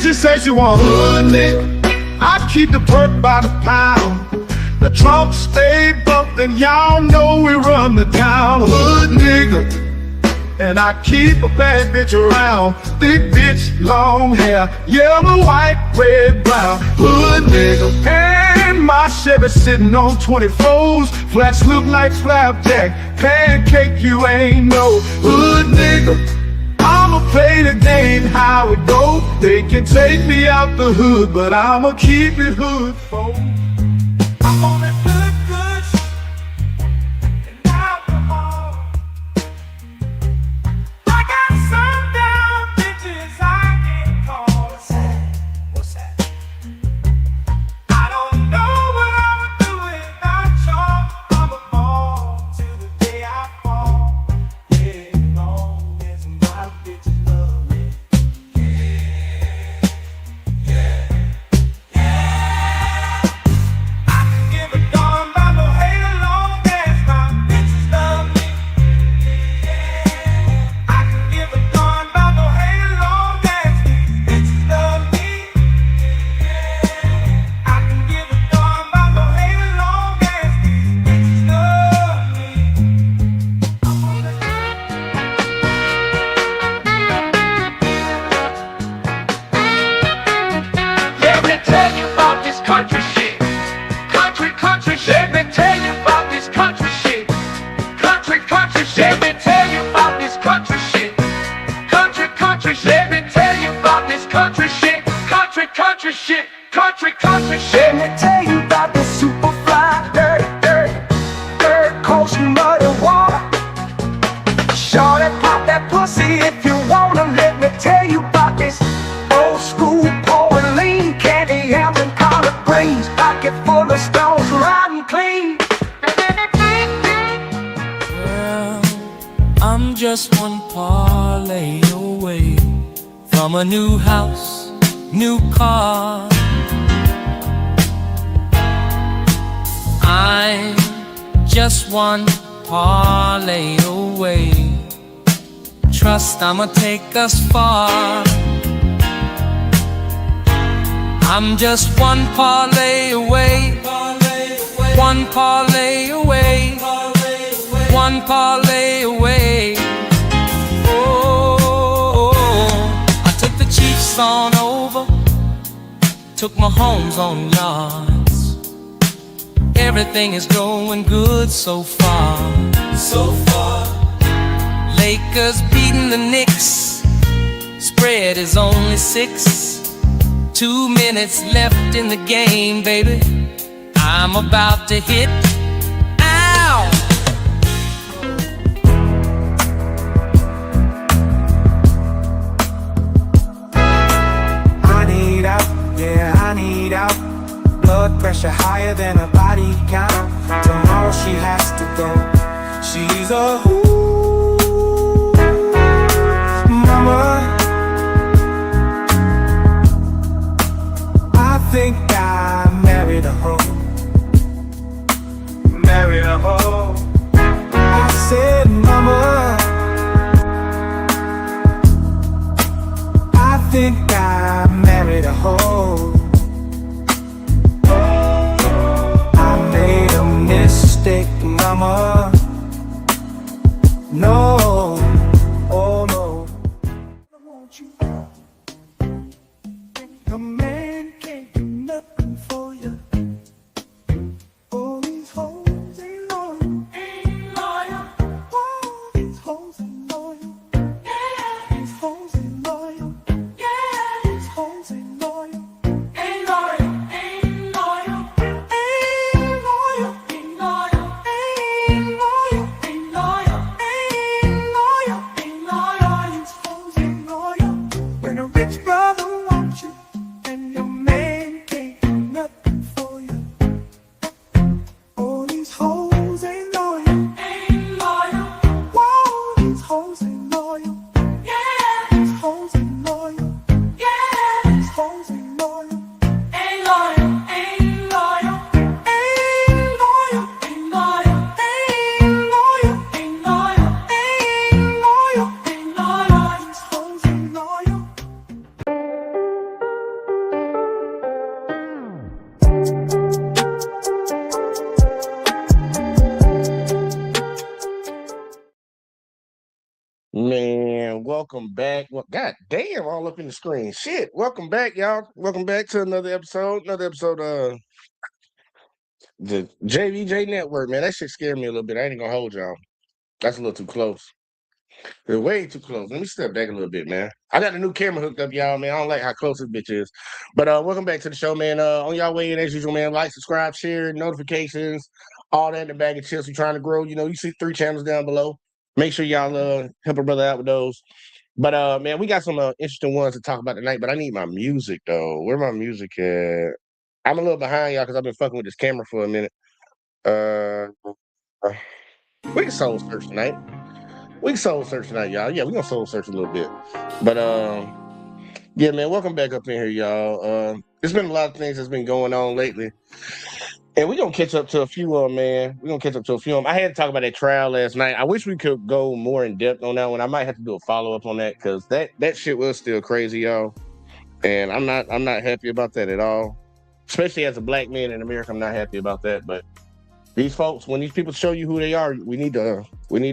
she say she want hood nigga. I keep the perk by the pound. The trunk stay bumpin', y'all know we run the town. Hood nigga. And I keep a bad bitch around. Thick bitch, long hair, yellow, white, red, brown. Hood nigga. And my Chevy sitting on 24s. Flats look like flapjack. Pancake, you ain't no hood nigga. I'ma play the game how it go. They can take me out the hood, but I'ma keep it hood, folks. I'm on that good and alcohol. I got some down bitches I can't call. What's that? I don't know what I'ma do without y'all. I'ma fall till the day I fall. Yeah, long as my bitches love me. I can give a darn about no hate long as my bitches love me. I can give a darn about no hate long as these bitches love me. I can give a darn about no hate long as these bitches love me. Let me tell you about this country shit. Country shit. Let me tell you about this country shit. Country shit. Let me tell you about this country shit. Country shit. Let me tell you about this country shit. Country shit. Country shit. Let me tell you about this super fly, dirt, coast, muddy water. Shorty, pop that pussy if you wanna. Let me tell you about this old school pouring lean, candy yams and collard greens, pocket full of stones, riding clean. Well, I'm just one parlay away from a new house, new car. I'm just one parlay away. Trust I'ma take us far. I'm just one parlay away. One parlay away. One parlay away. Oh, I took the Chiefs on over. Took my homes on yards. Everything is going good so far. Lakers beating the Knicks. Spread is only 6. 2 minutes left in the game, baby. I'm about to hit. Ow! I need out, yeah, I need out. Blood pressure higher than a body count. Tomorrow she has to go. She's a mama. I think I married a hoe. Married a hoe. I said, mama, I think I married a hoe. I made a mistake, mama. No, oh no. I want you. A man can't do nothing for you. All these hoes ain't loyal. All these hoes ain't loyal. These hoes ain't loyal. These hoes ain't loyal. Ain't loyal. Ain't loyal. Ain't loyal. Ain't loyal. Ain't loyal. Ain't loyal. Ain't loyal. Ain't loyal. These hoes ain't loyal. When a rich brother wants you and your man can't do nothing for you. All these hoes ain't loyal. Ain't loyal. Whoa, these hoes ain't loyal. Yeah, these hoes ain't loyal. Yeah, these hoes ain't loyal. Ain't loyal. Ain't loyal. Ain't loyal. Ain't loyal. Ain't loyal. Ain't loyal. Ain't loyal. Ain't loyal. These hoes ain't loyal. welcome back. Well, God damn, all up in the screen. Shit, welcome back, y'all. Welcome back to another episode. The JVJ Network, man. That shit scared me a little bit. I ain't gonna hold y'all. That's a little too close. They're way too close. Let me step back a little bit, man. I got the new camera hooked up, y'all, man. I don't like how close this bitch is. But welcome back to the show, man. On y'all way in as usual, man. Like, subscribe, share, notifications, all that in the bag of chips. We're trying to grow. You know, you see 3 channels down below. Make sure y'all help a brother out with those. But man, we got some interesting ones to talk about tonight. But I need my music though. Where my music at? I'm a little behind y'all because I've been fucking with this camera for a minute. We can soul search tonight. Y'all. Yeah, we gonna soul search a little bit. But yeah, man, welcome back up in here, y'all. There's been a lot of things that's been going on lately. And we're gonna catch up to a few of them, man. I had to talk about that trial last night. I wish we could go more in depth on that one. I might have to do a follow-up on that because that shit was still crazy, y'all. And I'm not happy about that at all. Especially as a black man in America, I'm not happy about that. But these folks, when these people show you who they are, we need to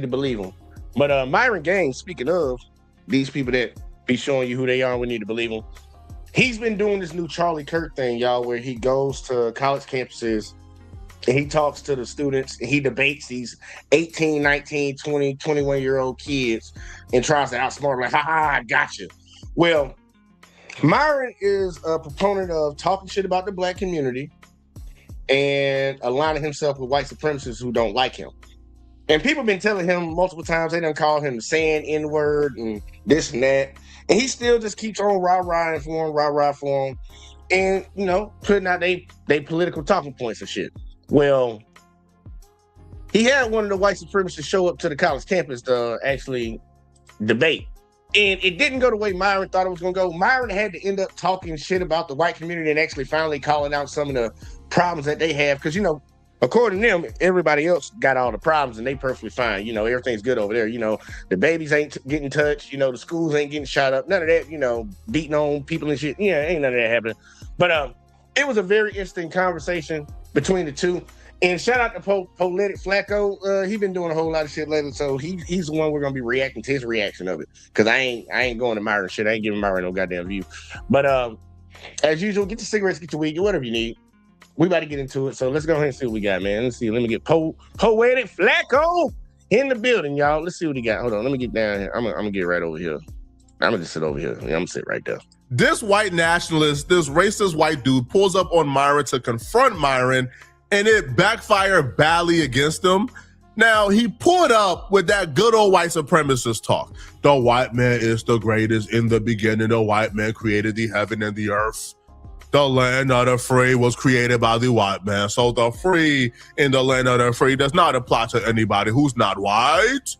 believe them. But Myron Gaines, speaking of these people that be showing you who they are, we need to believe them. He's been doing this new Charlie Kirk thing, y'all, where he goes to college campuses and he talks to the students and he debates these 18, 19, 20, 21-year-old kids and tries to outsmart them like, I got you. Well, Myron is a proponent of talking shit about the black community and aligning himself with white supremacists who don't like him. And people have been telling him multiple times, they done called him the saying N-word and this and that. And he still just keeps on rah-rah for him. And, you know, putting out they political talking points and shit. Well, he had one of the white supremacists show up to the college campus to actually debate. And it didn't go the way Myron thought it was going to go. Myron had to end up talking shit about the white community and actually finally calling out some of the problems that they have. Because, you know, according to them, everybody else got all the problems and they perfectly fine. You know, everything's good over there. You know, the babies ain't getting touched. You know, the schools ain't getting shot up. None of that, you know, beating on people and shit. Yeah, ain't none of that happening. But it was a very interesting conversation between the two. And shout out to Poetic Flacco. He's been doing a whole lot of shit lately. So he's the one we're going to be reacting to his reaction of it. Because I ain't going to Myron shit. I ain't giving Myron no goddamn view. But as usual, get your cigarettes, get your weed, get whatever you need. We about to get into it, so let's go ahead and see what we got, man. Let's see. Let me get Poetic Flacco in the building, y'all. Let's see what he got. Hold on, let me get down here. I'm gonna get right over here. I'm gonna just sit over here. I'm gonna sit right there. This white nationalist, this racist white dude pulls up on Myron to confront Myron, and it backfired badly against him. Now, he pulled up with that good old white supremacist talk. The white man is the greatest. In the beginning, the white man created the heaven and the earth. The land of the free was created by the white man. So the free in the land of the free does not apply to anybody who's not white.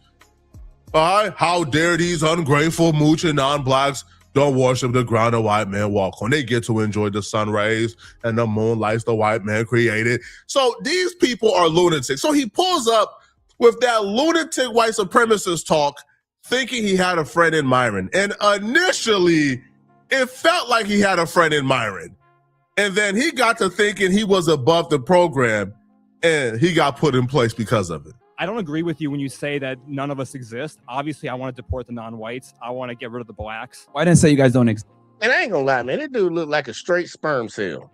All right? How dare these ungrateful, mooching non-blacks don't worship the ground a white man walk on. They get to enjoy the sun rays and the moonlights the white man created. So these people are lunatics. So he pulls up with that lunatic white supremacist talk, thinking he had a friend in Myron. And initially, it felt like he had a friend in Myron. And then he got to thinking he was above the program, and he got put in place because of it. I don't agree with you when you say that none of us exist. Obviously, I want to deport the non-whites. I want to get rid of the blacks. Well, I didn't say you guys don't exist. And I ain't gonna lie, man. That dude looked like a straight sperm cell.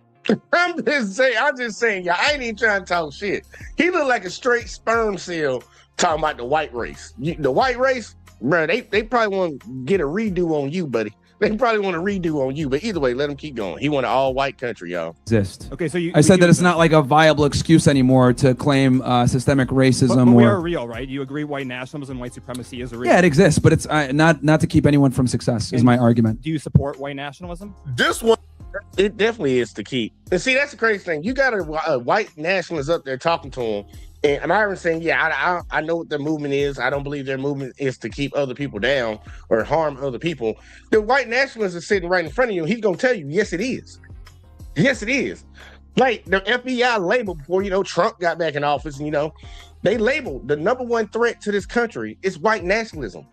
I'm just saying, y'all. I ain't even trying to talk shit. He looked like a straight sperm cell talking about the white race. The white race, bro, they probably want to get a redo on you, buddy. They probably want to redo on you, but either way, let him keep going. He want an all-white country, y'all. Exist. Okay, so I said that it's not like a viable excuse anymore to claim systemic racism. But we or are real, right? You agree white nationalism and white supremacy is real? Yeah, it exists, but it's not to keep anyone from success, is my argument. Do you support white nationalism? This one, it definitely is to keep. And see, that's the crazy thing. You got a white nationalist up there talking to him, and Myron saying, yeah, I know what their movement is. I don't believe their movement is to keep other people down or harm other people. The white nationalist is sitting right in front of you. He's going to tell you, yes, it is. Yes, it is. Like the FBI labeled before, Trump got back in office, and, they labeled the number one threat to this country is white nationalism.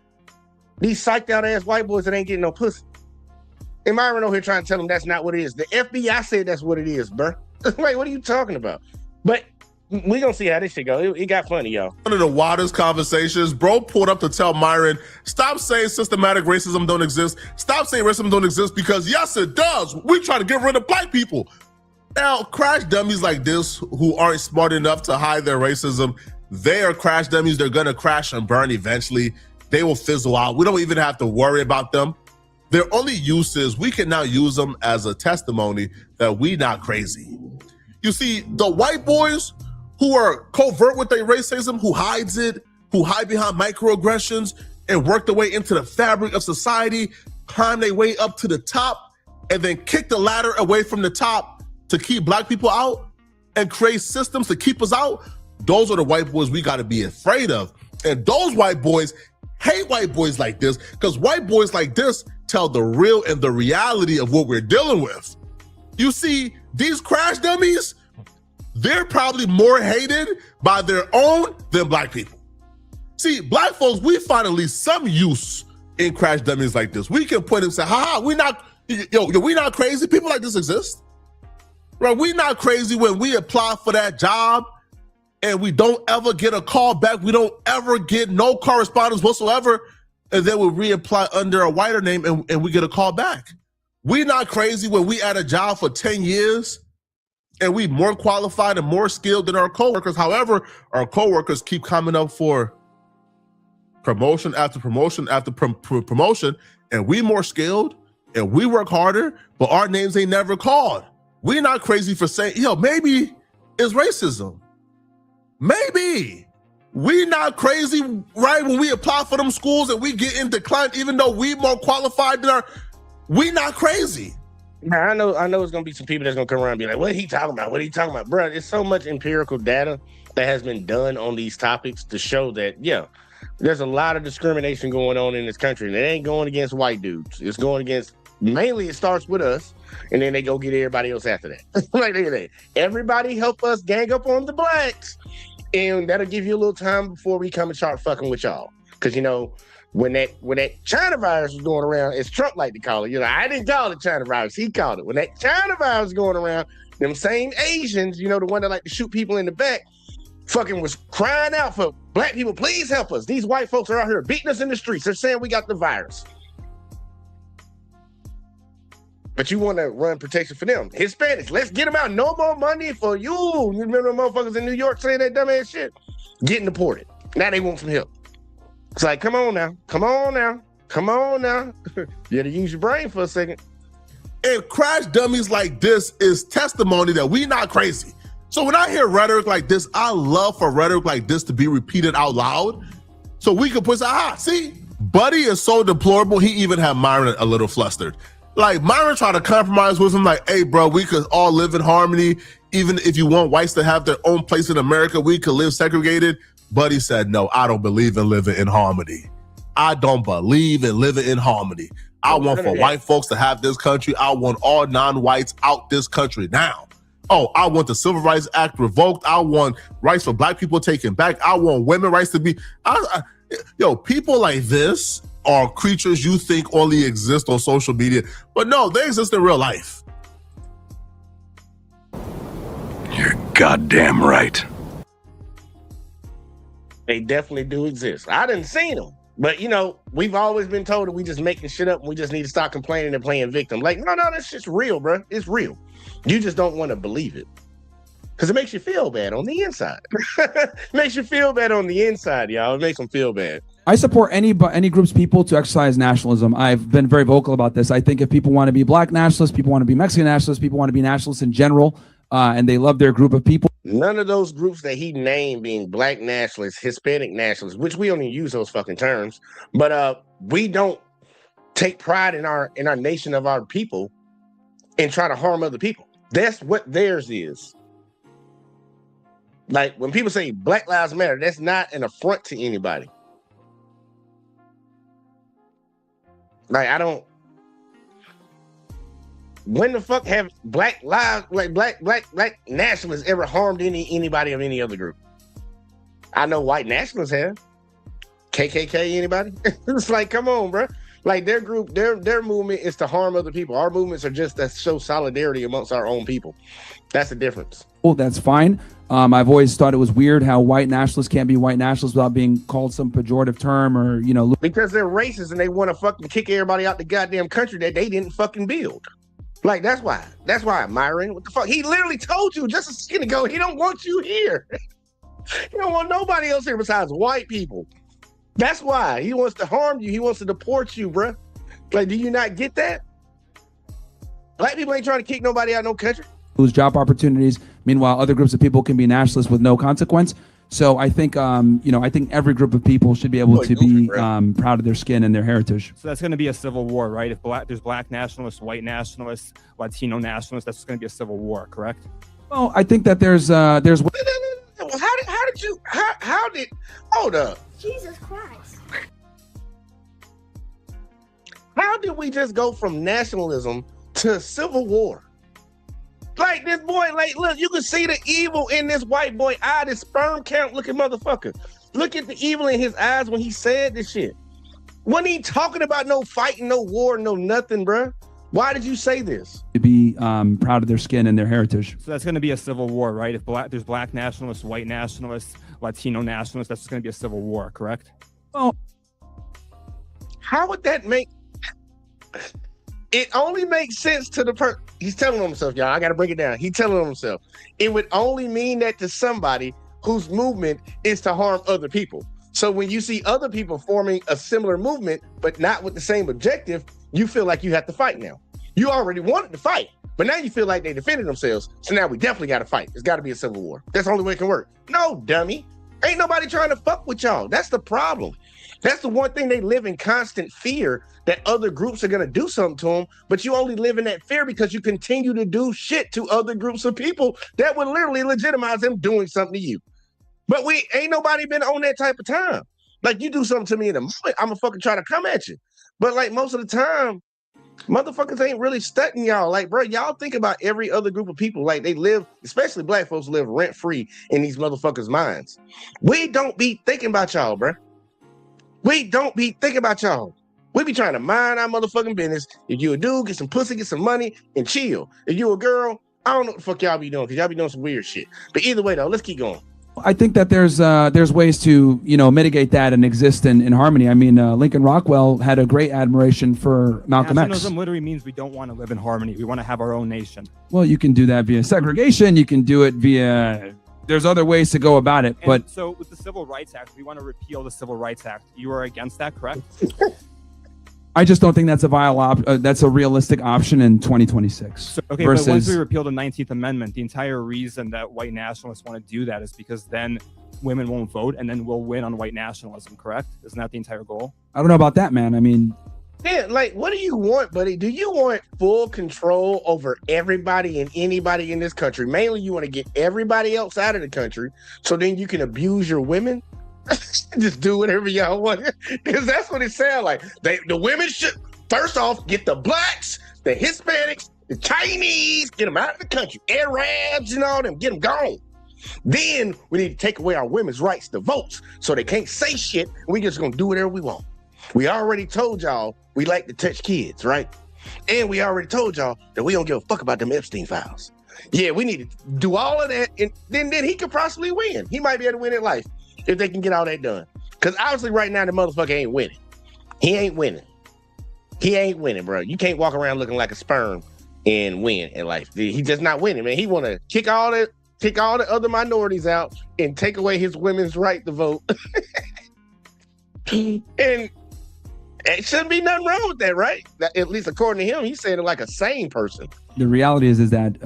These psyched out ass white boys that ain't getting no pussy. And Myron over here trying to tell them that's not what it is. The FBI said that's what it is, bro. Like, what are you talking about? But We gonna see how this shit go. It got funny, y'all. One of the wildest conversations, bro pulled up to tell Myron, stop saying systematic racism don't exist. Stop saying racism don't exist because yes, it does. We try to get rid of black people. Now, crash dummies like this who aren't smart enough to hide their racism, they are crash dummies. They're gonna crash and burn eventually. They will fizzle out. We don't even have to worry about them. Their only use is we can now use them as a testimony that we not crazy. You see, the white boys who are covert with their racism, who hides it, who hide behind microaggressions and work their way into the fabric of society, climb their way up to the top, and then kick the ladder away from the top to keep black people out and create systems to keep us out. Those are the white boys we gotta be afraid of. And those white boys hate white boys like this because white boys like this tell the real and the reality of what we're dealing with. You see, these crash dummies, they're probably more hated by their own than black people. See, black folks, we find at least some use in crash dummies like this. We can point and say, we not crazy. People like this exist. Right? We not crazy when we apply for that job and we don't ever get a call back. We don't ever get no correspondence whatsoever. And then we reapply under a whiter name and we get a call back. We not crazy when we at a job for 10 years and we more qualified and more skilled than our coworkers. However, our coworkers keep coming up for promotion after promotion after promotion, and we more skilled and we work harder, but our names ain't never called. We not crazy for saying, maybe it's racism. Maybe. We not crazy, right? When we apply for them schools and we get in decline, even though we more qualified than we not crazy. Now, I know it's gonna be some people that's gonna come around and be like, what are he talking about? What are you talking about? Bro, there's so much empirical data that has been done on these topics to show that, there's a lot of discrimination going on in this country, and it ain't going against white dudes. It's going against, mainly it starts with us, and then they go get everybody else after that. Like, look at that. Everybody help us gang up on the blacks, and that'll give you a little time before we come and start fucking with y'all. Because, when that China virus was going around, as Trump like to call it, I didn't call it China virus, he called it. When that China virus was going around, them same Asians, the one that like to shoot people in the back, fucking was crying out for black people, please help us. These white folks are out here beating us in the streets. They're saying we got the virus. But you want to run protection for them. Hispanics, let's get them out. No more money for you. You remember the motherfuckers in New York saying that dumbass shit? Getting deported. Now they want some help. It's like, come on now. You gotta use your brain for a second. And crash dummies like this is testimony that we not crazy. So when I hear rhetoric like this, I love for rhetoric like this to be repeated out loud. So we can put, see, Buddy is so deplorable, he even had Myron a little flustered. Like, Myron tried to compromise with him, like, hey, bro, we could all live in harmony. Even if you want whites to have their own place in America, we could live segregated. Buddy said, no, I don't believe in living in harmony. I don't believe in living in harmony. I want for white folks to have this country. I want all non-whites out this country now. Oh, I want the Civil Rights Act revoked. I want rights for black people taken back. I want women rights to be... people like this are creatures you think only exist on social media. But no, they exist in real life. You're goddamn right. They definitely do exist. I didn't see them. But, we've always been told that we just making shit up and we just need to stop complaining and playing victim. Like, no, that's just real, bro. It's real. You just don't want to believe it. Because it makes you feel bad on the inside. Makes you feel bad on the inside, y'all. It makes them feel bad. I support any groups of people to exercise nationalism. I've been very vocal about this. I think if people want to be black nationalists, people want to be Mexican nationalists, people want to be nationalists in general, and they love their group of people. None of those groups that he named being black nationalists, Hispanic nationalists, which we don't even use those fucking terms, but we don't take pride in our nation of our people and try to harm other people. That's what theirs is. Like, when people say Black Lives Matter, that's not an affront to anybody. Like, when the fuck have black nationalists ever harmed anybody of any other group? I know white nationalists have. KKK, anybody? It's like, come on, bro. Like their group, their movement is to harm other people. Our movements are just to show solidarity amongst our own people. That's the difference. Well, that's fine. I've always thought it was weird how white nationalists can't be white nationalists without being called some pejorative term or, you know. Because they're racist and they want to fucking kick everybody out the goddamn country that they didn't fucking build. Like, that's why. That's why, Myron. What the fuck? He literally told you just a second ago he don't want you here. He don't want nobody else here besides white people. That's why. He wants to harm you. He wants to deport you, bruh. Like, do you not get that? Black people ain't trying to kick nobody out of no country. Lose job opportunities. Meanwhile, other groups of people can be nationalists with no consequence. So I think, I think every group of people should be able to be proud of their skin and their heritage. So that's going to be a civil war, right? If there's black nationalists, white nationalists, Latino nationalists, that's going to be a civil war, correct? Well, I think that there's. How did you hold up? Jesus Christ. How did we just go from nationalism to civil war? Like this boy, like, look, you can see the evil in this white boy eye, this sperm count looking motherfucker. Look at the evil in his eyes when he said this shit. Wasn't he talking about no fighting, no war, no nothing, bruh? Why did you say this? To be proud of their skin and their heritage. So that's going to be a civil war, right? If there's black nationalists, white nationalists, Latino nationalists, that's going to be a civil war, correct? Well, how would that make... It only makes sense to the person. He's telling himself, y'all, I got to break it down. He's telling himself. It would only mean that to somebody whose movement is to harm other people. So when you see other people forming a similar movement, but not with the same objective, you feel like you have to fight now. You already wanted to fight, but now you feel like they defended themselves. So now we definitely got to fight. It's got to be a civil war. That's the only way it can work. No, dummy. Ain't nobody trying to fuck with y'all. That's the problem. That's the one thing they live in constant fear that other groups are going to do something to them, but you only live in that fear because you continue to do shit to other groups of people that would literally legitimize them doing something to you. But we ain't nobody been on that type of time. Like, you do something to me in a moment, I'm gonna fucking try to come at you. But like most of the time, motherfuckers ain't really studying y'all. Like, bro, y'all think about every other group of people. Like, they live, especially black folks, live rent-free in these motherfuckers' minds. We don't be thinking about y'all, bro. We don't be thinking about y'all. We be trying to mind our motherfucking business. If you a dude, get some pussy, get some money, and chill. If you a girl, I don't know what the fuck y'all be doing, because y'all be doing some weird shit. But either way, though, let's keep going. I think that there's ways to, mitigate that and exist in harmony. I mean, Lincoln Rockwell had a great admiration for Malcolm X. Nationalism literally means we don't want to live in harmony. We want to have our own nation. Well, you can do that via segregation. You can do it via... There's other ways to go about it, but... So with the Civil Rights Act, we want to repeal the Civil Rights Act. You are against that, correct? I just don't think that's a viable that's a realistic option in 2026. So, okay, but once we repeal the 19th Amendment, the entire reason that white nationalists want to do that is because then women won't vote and then we'll win on white nationalism, correct? Isn't that the entire goal? I don't know about that, man. I mean... Yeah, like, what do you want, buddy? Do you want full control over everybody and anybody in this country? Mainly, you want to get everybody else out of the country so then you can abuse your women? Just do whatever y'all want. Because that's what it sounds like. The women should, first off, get the blacks, the Hispanics, the Chinese, get them out of the country. Arabs and all them, get them gone. Then we need to take away our women's rights to vote so they can't say shit. And we just going to do whatever we want. We already told y'all we like to touch kids, right? And we already told y'all that we don't give a fuck about them Epstein files. Yeah, we need to do all of that, and then he could possibly win. He might be able to win in life if they can get all that done. Because obviously right now the motherfucker ain't winning. He ain't winning. He ain't winning, bro. You can't walk around looking like a sperm and win in life. He just not winning, man. He want to kick all the other minorities out and take away his women's right to vote. And it shouldn't be nothing wrong with that, right? At least according to him, he's saying it like a sane person. The reality is that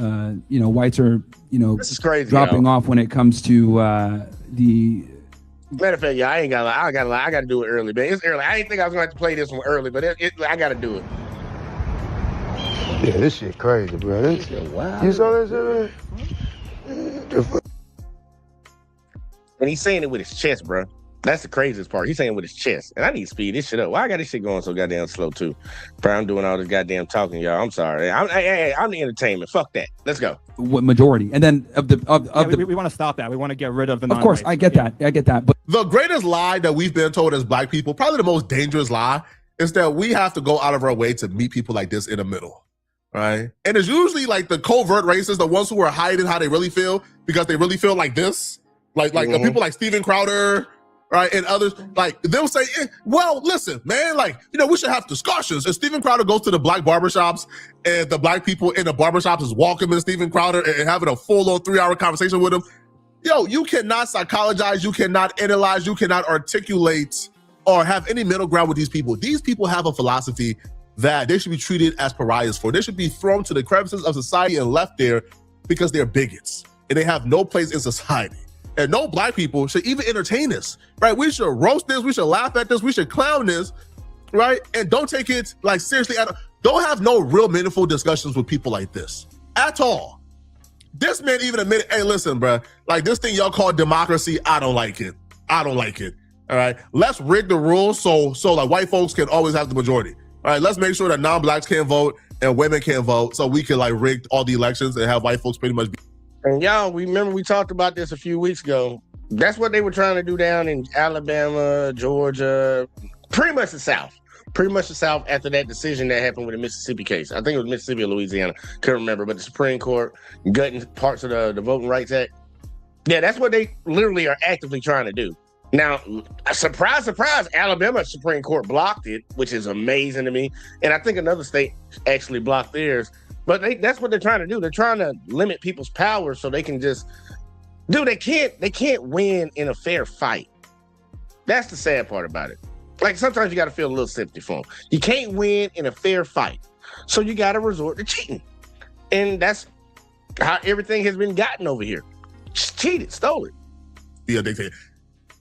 whites are this is crazy, dropping off when it comes to the. Matter of fact, yeah, I ain't gotta lie. I gotta do it early, man. It's early. I didn't think I was gonna have to play this one early, but I gotta do it. Yeah, this shit crazy, bro. This shit wild. You saw that shit, man? And he's saying it with his chest, bro. That's the craziest part. He's saying with his chest. And I need to speed this shit up. Why I got this shit going so goddamn slow, too? Bro, I'm doing all this goddamn talking, y'all. I'm sorry. I'm the entertainment. Fuck that. Let's go. What majority? And then we want to stop that. We want to get rid of the Of course, I get that. I get that. But the greatest lie that we've been told as black people, probably the most dangerous lie, is that we have to go out of our way to meet people like this in the middle, right? And it's usually like the covert racists, the ones who are hiding how they really feel because they really feel like this, like people like Steven Crowder, right, and others. Like they'll say, well, listen, man, like we should have discussions. And Steven Crowder goes to the black barbershops, and the black people in the barbershops is welcoming Steven Crowder and having a full-on 3-hour conversation with him. Yo, you cannot psychologize, you cannot analyze, you cannot articulate or have any middle ground with these people. These people have a philosophy that they should be treated as pariahs for. They should be thrown to the crevices of society and left there because they're bigots and they have no place in society. And no black people should even entertain this, right? We should roast this, we should laugh at this, we should clown this, right? And don't take it like seriously. Don't have no real meaningful discussions with people like this at all. This man even admitted, hey, listen, bro, like this thing y'all call democracy, I don't like it. I don't like it. All right, let's rig the rules so like white folks can always have the majority. All right, let's make sure that non-blacks can't vote and women can't vote, so we can like rig all the elections and have white folks pretty much. And y'all, remember we talked about this a few weeks ago. That's what they were trying to do down in Alabama, Georgia, pretty much the South. Pretty much the South after that decision that happened with the Mississippi case. I think it was Mississippi or Louisiana. Couldn't remember, but the Supreme Court gutting parts of the Voting Rights Act. Yeah, that's what they literally are actively trying to do. Now, surprise, surprise, Alabama Supreme Court blocked it, which is amazing to me. And I think another state actually blocked theirs. But that's what they're trying to do. They're trying to limit people's power so they can just... Dude, they can't win in a fair fight. That's the sad part about it. Like, sometimes you got to feel a little sympathy for them. You can't win in a fair fight. So you got to resort to cheating. And that's how everything has been gotten over here. Just cheated, stole it. Yeah,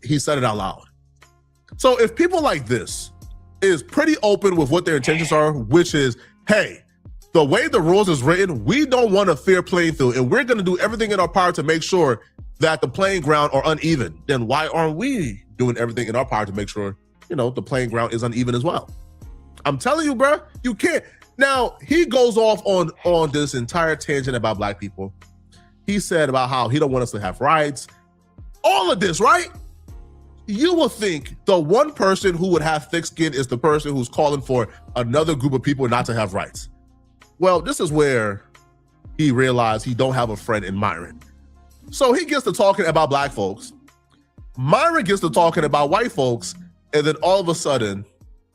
he said it out loud. So if people like this is pretty open with what their intentions are, which is, hey, the way the rules is written, we don't want a fair playing field, and we're going to do everything in our power to make sure that the playing ground are uneven, then why aren't we doing everything in our power to make sure the playing ground is uneven as well? I'm telling you, bro, you can't. Now, he goes off on this entire tangent about black people. He said about how he don't want us to have rights. All of this, right? You will think the one person who would have thick skin is the person who's calling for another group of people not to have rights. Well, this is where he realized he don't have a friend in Myron. So he gets to talking about black folks. Myron gets to talking about white folks. And then all of a sudden,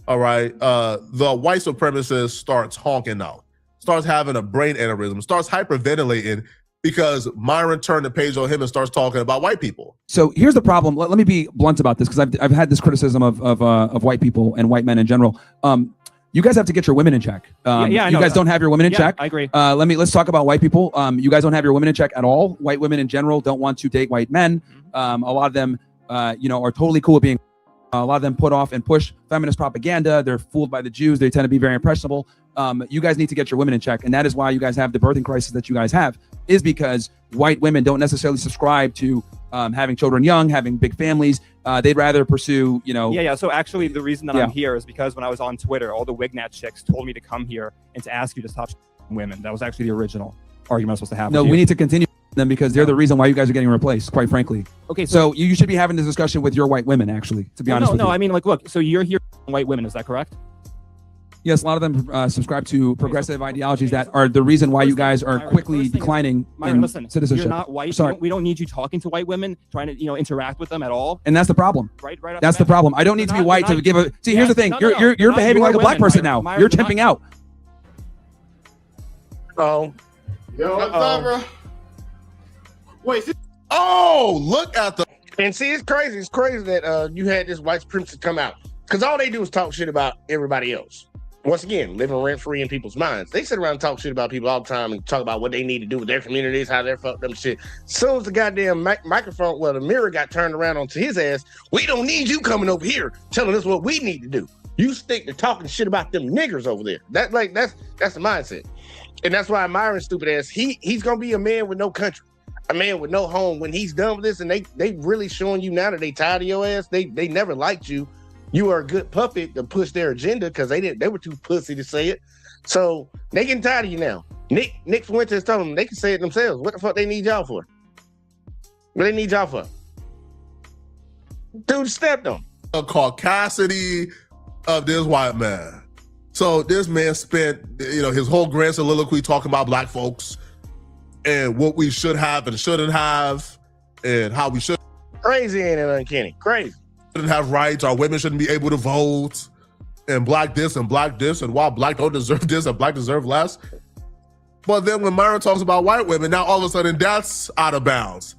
all right, the white supremacist starts honking out, starts having a brain aneurysm, starts hyperventilating because Myron turned the page on him and starts talking about white people. So here's the problem. Let me be blunt about this, because I've had this criticism of white people and white men in general. You guys have to get your women in check. You guys don't have your women in check. I agree. Let's talk about white people. You guys don't have your women in check at all. White women in general don't want to date white men. A lot of them, are totally cool with being. A lot of them put off and push feminist propaganda. They're fooled by the Jews. They tend to be very impressionable. You guys need to get your women in check. And that is why you guys have the birthing crisis that you guys have, is because white women don't necessarily subscribe to having children young, having big families. They'd rather pursue, Yeah. So actually the reason that I'm here is because when I was on Twitter, all the Wignat chicks told me to come here and to ask you to stop women. That was actually the original argument I was supposed to have. No, we need to continue them because they're the reason why you guys are getting replaced, quite frankly. Okay, so you should be having this discussion with your white women, actually, to be honest with you. No, I mean, like, look, so you're here white women, is that correct? Yes, a lot of them subscribe to progressive ideologies that are the reason why you guys are quickly declining in citizenship. You're not white. We don't need you talking to white women, trying to interact with them at all. And that's the problem. Right. That's the problem. I don't need to be white to give a. See, here's the thing. You're behaving like a black person now. You're tipping out. Oh. Yo, what's up, bro? Wait. Oh, look at the. And see, it's crazy. It's crazy that you had this white supremacist come out, because all they do is talk shit about everybody else. Once again, living rent-free in people's minds. They sit around and talk shit about people all the time and talk about what they need to do with their communities, how they're fucked up and shit. As soon as the goddamn microphone, the mirror got turned around onto his ass, we don't need you coming over here telling us what we need to do. You stick to talking shit about them niggers over there. That's the mindset. And that's why Myron's stupid ass, he's gonna be a man with no country, a man with no home when he's done with this. And they really showing you now that they tired of your ass. They never liked you. You are a good puppet to push their agenda because they were too pussy to say it. So they getting tired of you now. Nick Fuentes told them they can say it themselves. What the fuck they need y'all for? What they need y'all for? Dude stepped on. Caucasity, of this white man. So this man spent, his whole grand soliloquy talking about black folks and what we should have and shouldn't have and how we should. Crazy, ain't it, Uncanny? Crazy. Shouldn't have rights. Our women shouldn't be able to vote and black this and black this. And why black don't deserve this and black deserve less. But then when Myron talks about white women, now all of a sudden that's out of bounds.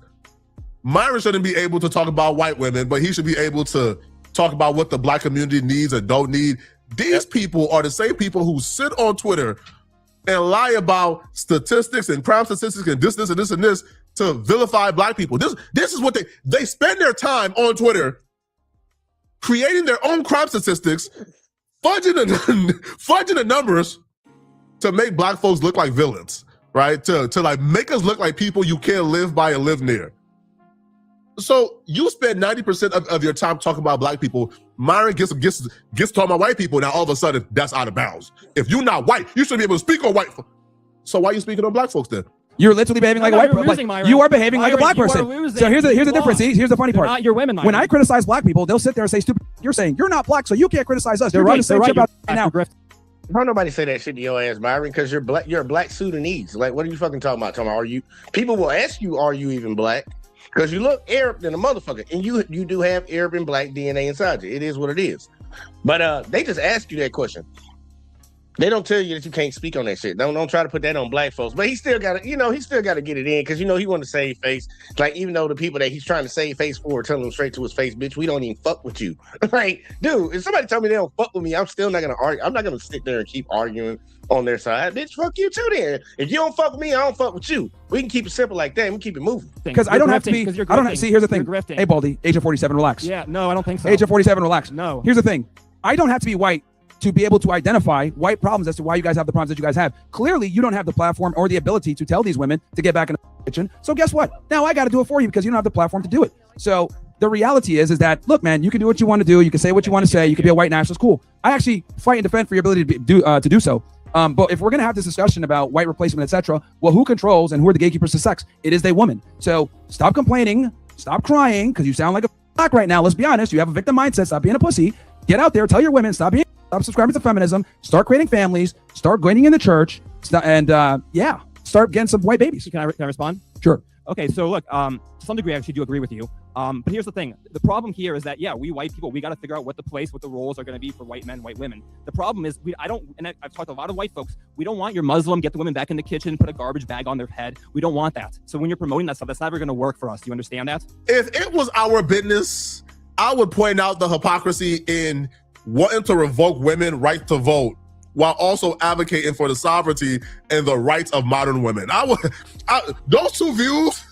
Myron shouldn't be able to talk about white women, but he should be able to talk about what the black community needs and don't need. These people are the same people who sit on Twitter and lie about statistics and crime statistics and this and this to vilify black people. This is what they spend their time on Twitter creating their own crime statistics, fudging the numbers to make black folks look like villains, right? To like make us look like people you can't live by and live near. So you spend 90% of your time talking about black people. Myron gets talking about white people. Now all of a sudden that's out of bounds. If you're not white, you should be able to speak on white. So why are you speaking on black folks then? You're literally behaving like a white person. You are behaving like a black person. So here's the difference. See, here's the funny part. Not your women, when I criticize black people, they'll sit there and say stupid. You're saying you're not black, so you can't criticize us. They're You're right. doing the same shit about now. Don't nobody say that shit to your ass, Myron, because you're black. You're a black Sudanese. Like, what are you fucking talking about? Are you? People will ask you, are you even black? Because you look Arab than a motherfucker, and you do have Arab and black DNA inside you. It is what it is. But they just ask you that question. They don't tell you that you can't speak on that shit. Don't try to put that on black folks. But he still got to, he still got to get it in because he want to save face. Like, even though the people that he's trying to save face for are telling him straight to his face, bitch, we don't even fuck with you. Like, dude, if somebody tell me they don't fuck with me, I'm still not gonna argue. I'm not gonna sit there and keep arguing on their side. Bitch, fuck you too then. If you don't fuck with me, I don't fuck with you. We can keep it simple like that and we keep it moving. Because I don't have to be. See, here's the thing. Hey, Baldy, age of 47, relax. Yeah, no, I don't think so. Age of 47, relax. No. Here's the thing. I don't have to be white to be able to identify white problems as to why you guys have the problems that you guys have. Clearly, you don't have the platform or the ability to tell these women to get back in the kitchen. So guess what? Now I got to do it for you because you don't have the platform to do it. So the reality is that, look, man, you can do what you want to do. You can say what you want to say. You can be a white nationalist. Cool. I actually fight and defend for your ability to do so. But if we're going to have this discussion about white replacement, etc., well, who controls and who are the gatekeepers to sex? It is the woman. So stop complaining. Stop crying because you sound like a black right now. Let's be honest. You have a victim mindset. Stop being a pussy. Get out there. Tell your women. Stop subscribing to feminism, start creating families, start going in the church, and start getting some white babies. Can I respond? Sure. Okay, so look, to some degree, I actually do agree with you. But here's the thing. The problem here is that, we white people, we got to figure out what the roles are going to be for white men, white women. The problem is, I've talked to a lot of white folks, we don't want your Muslim, get the women back in the kitchen, put a garbage bag on their head. We don't want that. So when you're promoting that stuff, that's never going to work for us. Do you understand that? If it was our business, I would point out the hypocrisy in wanting to revoke women right to vote while also advocating for the sovereignty and the rights of modern women. Those two views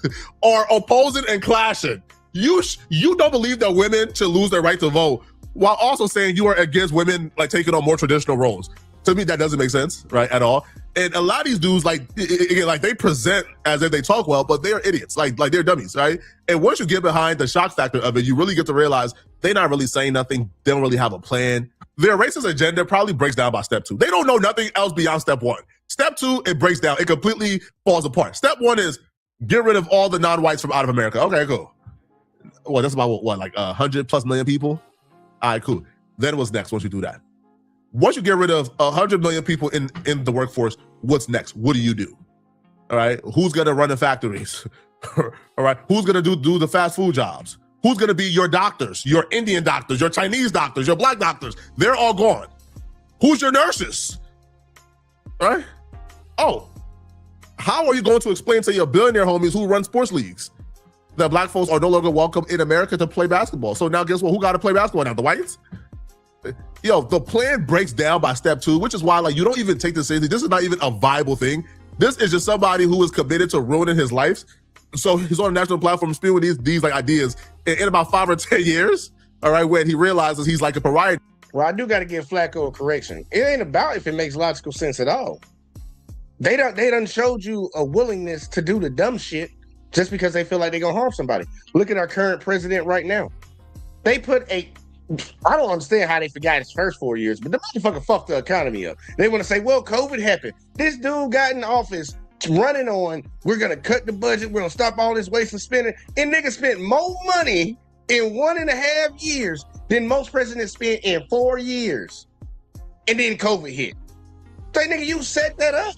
are opposing and clashing. You don't believe that women should lose their right to vote while also saying you are against women like taking on more traditional roles. To me, that doesn't make sense, right, at all. And a lot of these dudes, like they present as if they talk well, but they're idiots, like they're dummies, right? And once you get behind the shock factor of it, you really get to realize they're not really saying nothing. They don't really have a plan. Their racist agenda probably breaks down by step 2. They don't know nothing else beyond step 1. Step 2, it breaks down. It completely falls apart. Step 1 is get rid of all the non-whites from out of America. Okay, cool. Well, that's about what, like 100+ million people? All right, cool. Then what's next once you do that? Once you get rid of 100 million people in the workforce, what's next? What do you do? All right, who's gonna run the factories? All right, who's gonna do the fast food jobs? Who's gonna be your doctors, your Indian doctors, your Chinese doctors, your black doctors? They're all gone. Who's your nurses? All right? Oh, how are you going to explain to your billionaire homies who run sports leagues that black folks are no longer welcome in America to play basketball? So now guess what? Who got to play basketball now? The whites? Yo, the plan breaks down by step 2, which is why like you don't even take this seriously. This is not even a viable thing. This is just somebody who is committed to ruining his life. So he's on a national platform spewing these like ideas in about 5 or 10 years. All right, when he realizes he's like a pariah. Well, I do got to give Flacco a correction. It ain't about if it makes logical sense at all. They done showed you a willingness to do the dumb shit just because they feel like they're gonna harm somebody. Look at our current president right now. They put I don't understand how they forgot his first 4 years, but the motherfucker fucked the economy up. They want to say, well, COVID happened. This dude got in office running on, we're going to cut the budget, we're going to stop all this waste and spending. And niggas spent more money in 1.5 years than most presidents spent in 4 years. And then COVID hit. Say, nigga, you set that up.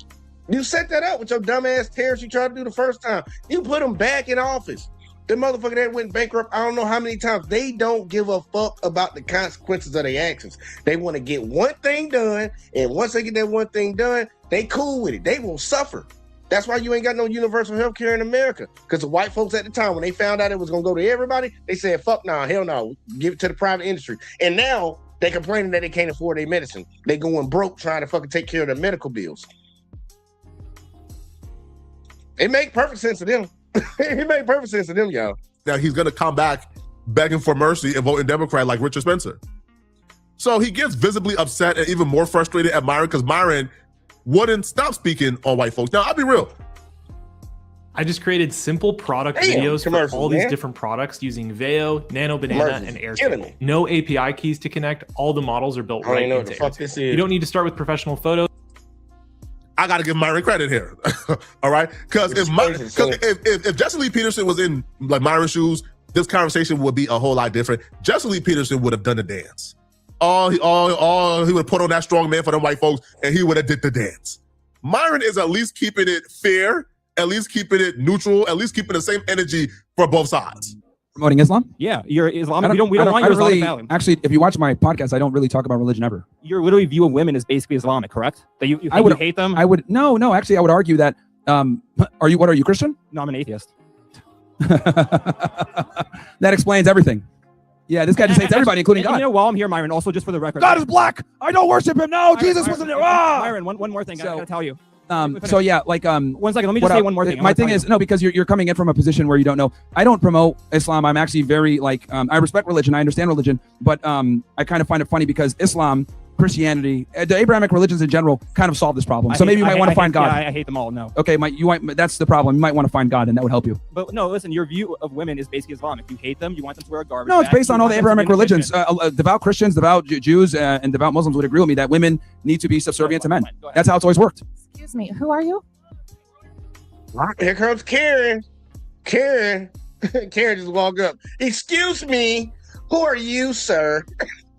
You set that up with your dumbass tariffs you tried to do the first time. You put them back in office. The motherfucker that went bankrupt, I don't know how many times. They don't give a fuck about the consequences of their actions. They want to get one thing done, and once they get that one thing done, they cool with it. They will suffer. That's why you ain't got no universal health care in America. Because the white folks at the time, when they found out it was going to go to everybody, they said, fuck nah, hell no, give it to the private industry. And now they complaining that they can't afford their medicine. They going broke trying to fucking take care of their medical bills. It make perfect sense to them. It made perfect sense to them, y'all. Now he's going to come back begging for mercy and voting Democrat like Richard Spencer. So he gets visibly upset and even more frustrated at Myron because Myron wouldn't stop speaking on white folks. Now, I'll be real. I just created simple product videos for all these different products using Veo, Nano Banana, and Airtable. No API keys to connect. All the models are built right into Airtable. You don't need to start with professional photos. I got to give Myron credit here. All right? Because if Jesse Lee Peterson was in like Myron's shoes, this conversation would be a whole lot different. Jesse Lee Peterson would have done the dance. He would have put on that strong man for them white folks, and he would have did the dance. Myron is at least keeping it fair, at least keeping it neutral, at least keeping the same energy for both sides. Promoting Islam? Yeah, you're Islamic. We don't want your Islamic values. Actually, if you watch my podcast, I don't really talk about religion ever. Your literally view of women is basically Islamic, correct? That you hate them? No. Actually, I would argue that. What are you, Christian? No, I'm an atheist. That explains everything. Yeah, this guy just hates everybody, including God. You know, while I'm here, Myron, also just for the record, God is black. I don't worship him. No, Jesus wasn't there. Myron, one more thing I gotta tell you. So yeah, like 1 second, let me just say one more thing. My thing is because you're coming in from a position where you don't know. I don't promote Islam. I'm actually very I respect religion. I understand religion, but I kind of find it funny because Islam, Christianity, the Abrahamic religions in general kind of solve this problem. So maybe you might want to find God. Yeah, I hate them all. No. Okay, that's the problem. You might want to find God, and that would help you. But no, listen, your view of women is basically Islamic. You hate them. You want them to wear a garbage. No, it's based on all the Abrahamic religions. Devout Christians, devout Jews, and devout Muslims would agree with me that women need to be subservient to men. That's how it's always worked. Excuse me, who are you? Here comes Karen. Karen just walked up. Excuse me, who are you, sir?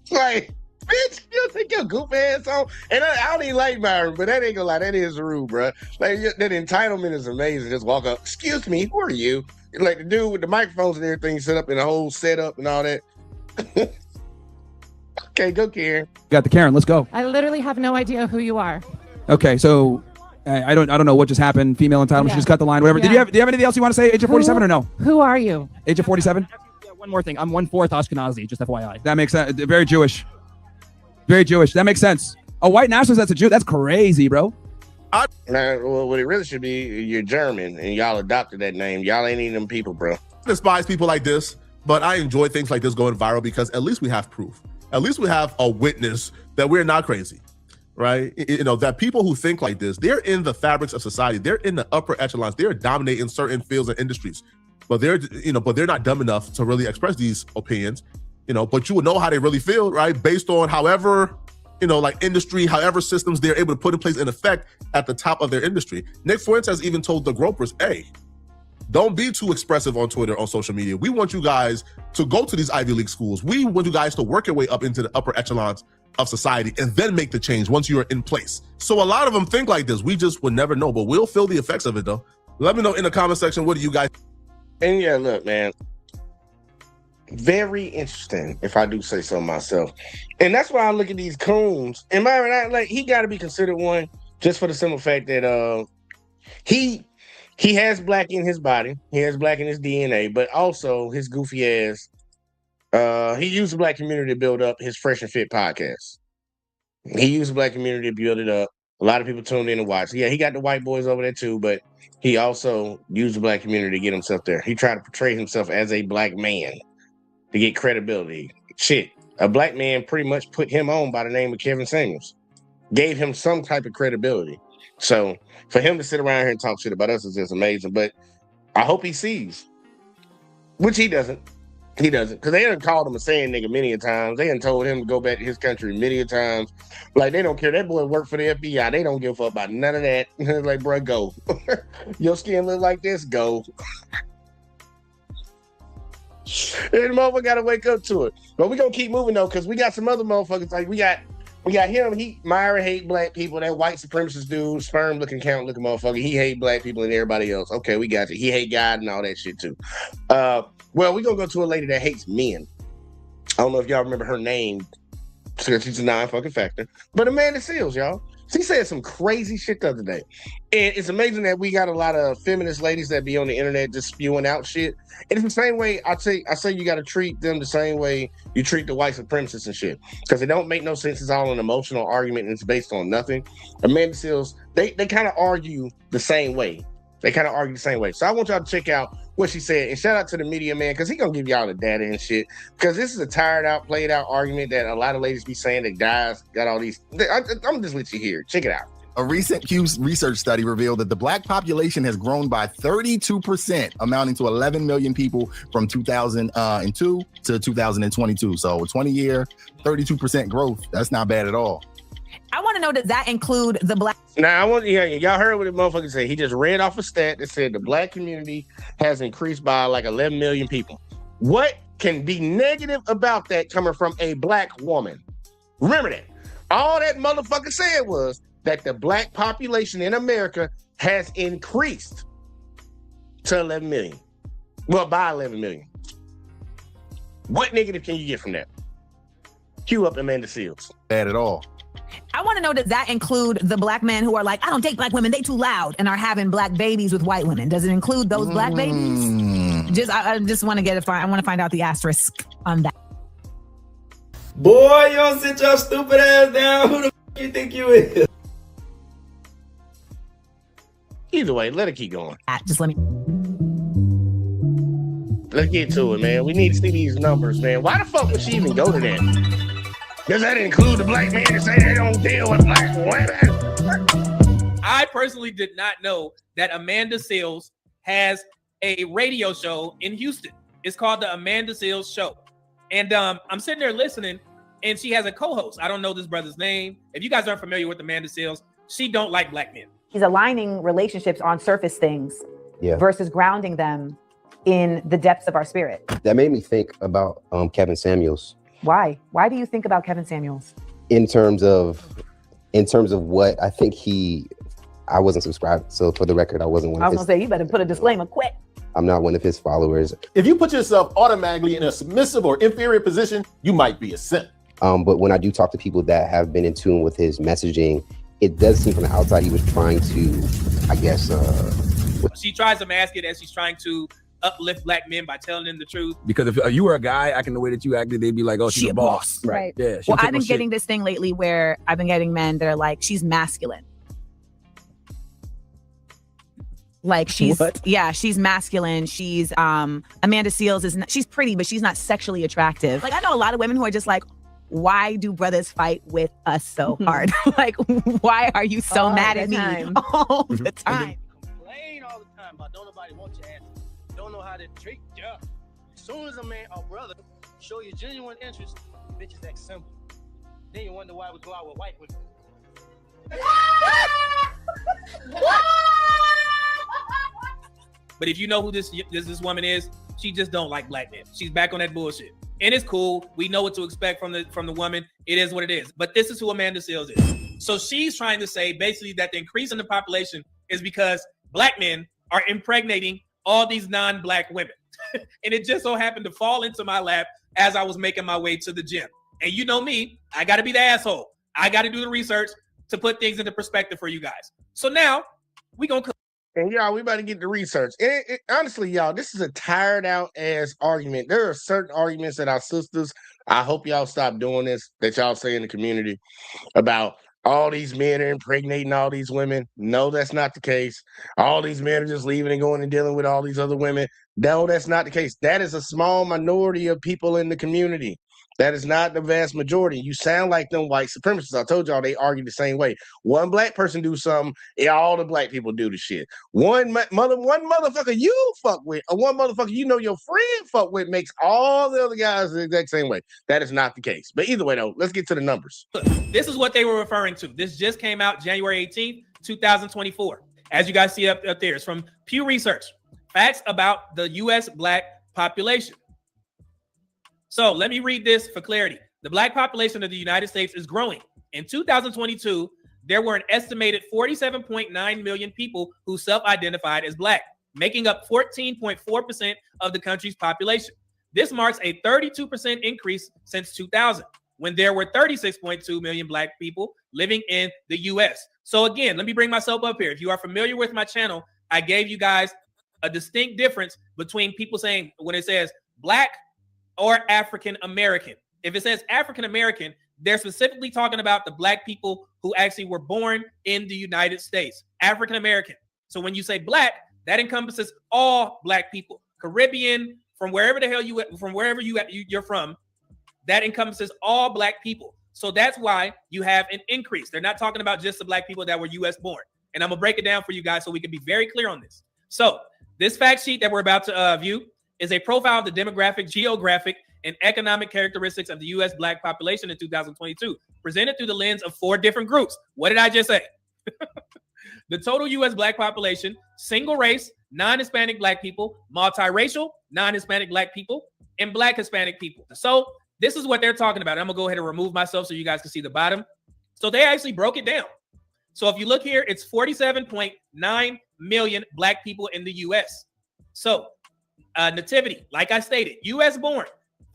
Like, bitch, you take your goof ass on. And I don't even like Myron, but that ain't gonna lie, that is rude, bro. Like, that entitlement is amazing. Just walk up. Excuse me, who are you? Like the dude with the microphones and everything set up in the whole setup and all that. Okay, go, Karen. Got the Karen. Let's go. I literally have no idea who you are. Okay, so I don't know what just happened. Female entitlement. She just cut the line. Whatever. Yeah. Do you have anything else you want to say? Age of 47 or no? Who are you? Age of 47. Yeah, one more thing. I'm 1/4 Ashkenazi. Just FYI. That makes sense. Very Jewish. Very Jewish. That makes sense. A white nationalist that's a Jew. That's crazy, bro. Well, what it really should be, you're German, and y'all adopted that name. Y'all ain't even them people, bro. I despise people like this, but I enjoy things like this going viral because at least we have proof. At least we have a witness that we're not crazy, right? You know, that people who think like this, they're in the fabrics of society. They're in the upper echelons. They're dominating certain fields and industries, but they're not dumb enough to really express these opinions, but you would know how they really feel, right? Based on however, like industry, however systems they're able to put in place in effect at the top of their industry. Nick Fuentes even told the gropers, hey, don't be too expressive on Twitter, on social media. We want you guys to go to these Ivy League schools. We want you guys to work your way up into the upper echelons of society and then make the change once you are in place. So a lot of them think like this. We just would never know, but we'll feel the effects of it though. Let me know in the comment section, what do you guys? And yeah, look, man, very interesting, if I do say so myself. And that's why I look at these coons. And Myron, he got to be considered one just for the simple fact that he has black in his body. He has black in his DNA, but also his goofy ass. He used the black community to build up his Fresh and Fit podcast. He used the black community to build it up. A lot of people tuned in and watched. Yeah, he got the white boys over there too, but he also used the black community to get himself there. He tried to portray himself as a black man to get credibility. Shit, a black man pretty much put him on by the name of Kevin Samuels. Gave him some type of credibility. So for him to sit around here and talk shit about us is just amazing. But I hope he sees, which he doesn't. He doesn't, because they done called him a saying nigga many a times. They done told him to go back to his country many a times. Like, they don't care. That boy worked for the FBI. They don't give a fuck about none of that. Like, bro, go. Your skin look like this, go. And the motherfucker gotta wake up to it. But we gonna keep moving though, because we got some other motherfuckers. Like we got him. Myron hate black people. That white supremacist dude, sperm looking, count looking motherfucker. He hate black people and everybody else. Okay, we got you. He hate God and all that shit too. Well, we gonna go to a lady that hates men. I don't know if y'all remember her name. She's a non-fucking factor. But Amanda Seales, y'all. She said some crazy shit the other day. And it's amazing that we got a lot of feminist ladies that be on the internet just spewing out shit. And it's the same way I say you got to treat them the same way you treat the white supremacists and shit. Because it don't make no sense. It's all an emotional argument and it's based on nothing. Amanda Seales, they kind of argue the same way. So I want y'all to check out what she said. And shout out to the media man, because he gonna give y'all the data and shit. Because this is a tired out, played out argument that a lot of ladies be saying that guys got all these. I'm just let you hear. Check it out. A recent Pew research study revealed that the black population has grown by 32%, amounting to 11 million people from 2002 to 2022. So 20-year, 32% growth. That's not bad at all. I want to know, does that include the black? Now, y'all heard what the motherfucker said. He just read off a stat that said the black community has increased by like 11 million people. What can be negative about that coming from a black woman? Remember that. All that motherfucker said was that the black population in America has increased to 11 million. Well, by 11 million. What negative can you get from that? Cue up Amanda Seales. Bad at all. I want to know, does that include the black men who are like, I don't date black women, they too loud, and are having black babies with white women? Does it include those black babies? I just want to I want to find out the asterisk on that. Boy, you don't sit your stupid ass down. Who the f you think you is? Either way, let it keep going. Just let me. Let's get to it, man. We need to see these numbers, man. Why the fuck would she even go to that? Does that include the black men that say they don't deal with black women? I personally did not know that Amanda Seales has a radio show in Houston. It's called the Amanda Seales Show. And I'm sitting there listening, and she has a co-host. I don't know this brother's name. If you guys aren't familiar with Amanda Seales, she don't like black men. He's aligning relationships on surface things versus grounding them in the depths of our spirit. That made me think about Kevin Samuels. Why? Why do you think about Kevin Samuels? In terms of what I think I wasn't subscribed. So for the record, I wasn't one of his. I was gonna say, you better put a disclaimer quick. I'm not one of his followers. If you put yourself automatically in a submissive or inferior position, you might be a simp. But when I do talk to people that have been in tune with his messaging, it does seem from the outside he was trying to, I guess. She tries to mask it as she's trying to uplift black men by telling them the truth. Because if you were a guy acting the way that you acted, they'd be like, oh, she's a boss. Right. Yeah. Well, I've been getting this thing lately where I've been getting men that are like, she's masculine. Like she's masculine. She's Amanda Seales she's pretty, but she's not sexually attractive. Like I know a lot of women who are just like, why do brothers fight with us so hard? Like, why are you so mad at me all the time? Complain all the time about don't nobody want your ass. Don't know how to treat you. As soon as a man or brother show you genuine interest, bitches act simple. Then you wonder why we go out with white women. But if you know who this woman is, she just don't like black men. She's back on that bullshit. And it's cool. We know what to expect from the woman. It is what it is. But this is who Amanda Seales is. So she's trying to say basically that the increase in the population is because black men are impregnating all these non-black women. And it just so happened to fall into my lap as I was making my way to the gym. And you know me, I got to be the asshole. I got to do the research to put things into perspective for you guys. So now we going to. And y'all, we about to get the research. And honestly, y'all, this is a tired out ass argument. There are certain arguments that our sisters, I hope y'all stop doing this, that y'all say in the community about all these men are impregnating all these women. No, that's not the case. All these men are just leaving and going and dealing with all these other women. No, that's not the case. That is a small minority of people in the community. That is not the vast majority. You sound like them white supremacists. I told y'all they argue the same way. One black person do something, all the black people do the shit. One motherfucker you fuck with, or one motherfucker you know your friend fuck with makes all the other guys the exact same way. That is not the case. But either way, though, let's get to the numbers. This is what they were referring to. This just came out January 18th, 2024. As you guys see up there, it's from Pew Research. Facts about the U.S. black population. So let me read this for clarity. The black population of the United States is growing. In 2022, there were an estimated 47.9 million people who self-identified as black, making up 14.4% of the country's population. This marks a 32% increase since 2000, when there were 36.2 million black people living in the U.S. So again, let me bring myself up here. If you are familiar with my channel, I gave you guys a distinct difference between people saying when it says black or African American. If it says African American, they're specifically talking about the black people who actually were born in the United States, African American. So when you say black, that encompasses all black people, Caribbean, from wherever the hell you're from, that encompasses all black people. So that's why you have an increase. They're not talking about just the black people that were U.S. born. And I'm gonna break it down for you guys so we can be very clear on this. So this fact sheet that we're about to view is a profile of the demographic, geographic, and economic characteristics of the U.S. black population in 2022, presented through the lens of 4 different groups. What did I just say? The total U.S. black population, single race, non-Hispanic black people, multiracial, non-Hispanic black people, and black Hispanic people. So this is what they're talking about. I'm gonna go ahead and remove myself so you guys can see the bottom. So they actually broke it down. So if you look here, it's 47.9 million black people in the U.S. So nativity, like I stated, U.S. born,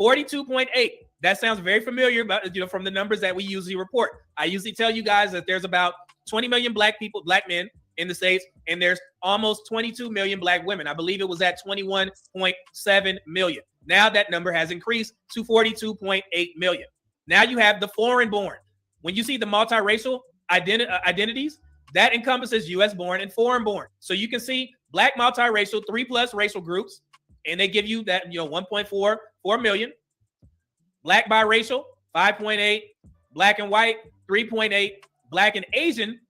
42.8. That sounds very familiar, but from the numbers that we usually report. I usually tell you guys that there's about 20 million black people, black men in the States, and there's almost 22 million black women. I believe it was at 21.7 million. Now that number has increased to 42.8 million. Now you have the foreign born. When you see the multiracial identities, that encompasses U.S. born and foreign born. So you can see black multiracial, 3+ racial groups, and they give you that 1.44 million. Black biracial, 5.8. Black and white, 3.8. Black and Asian,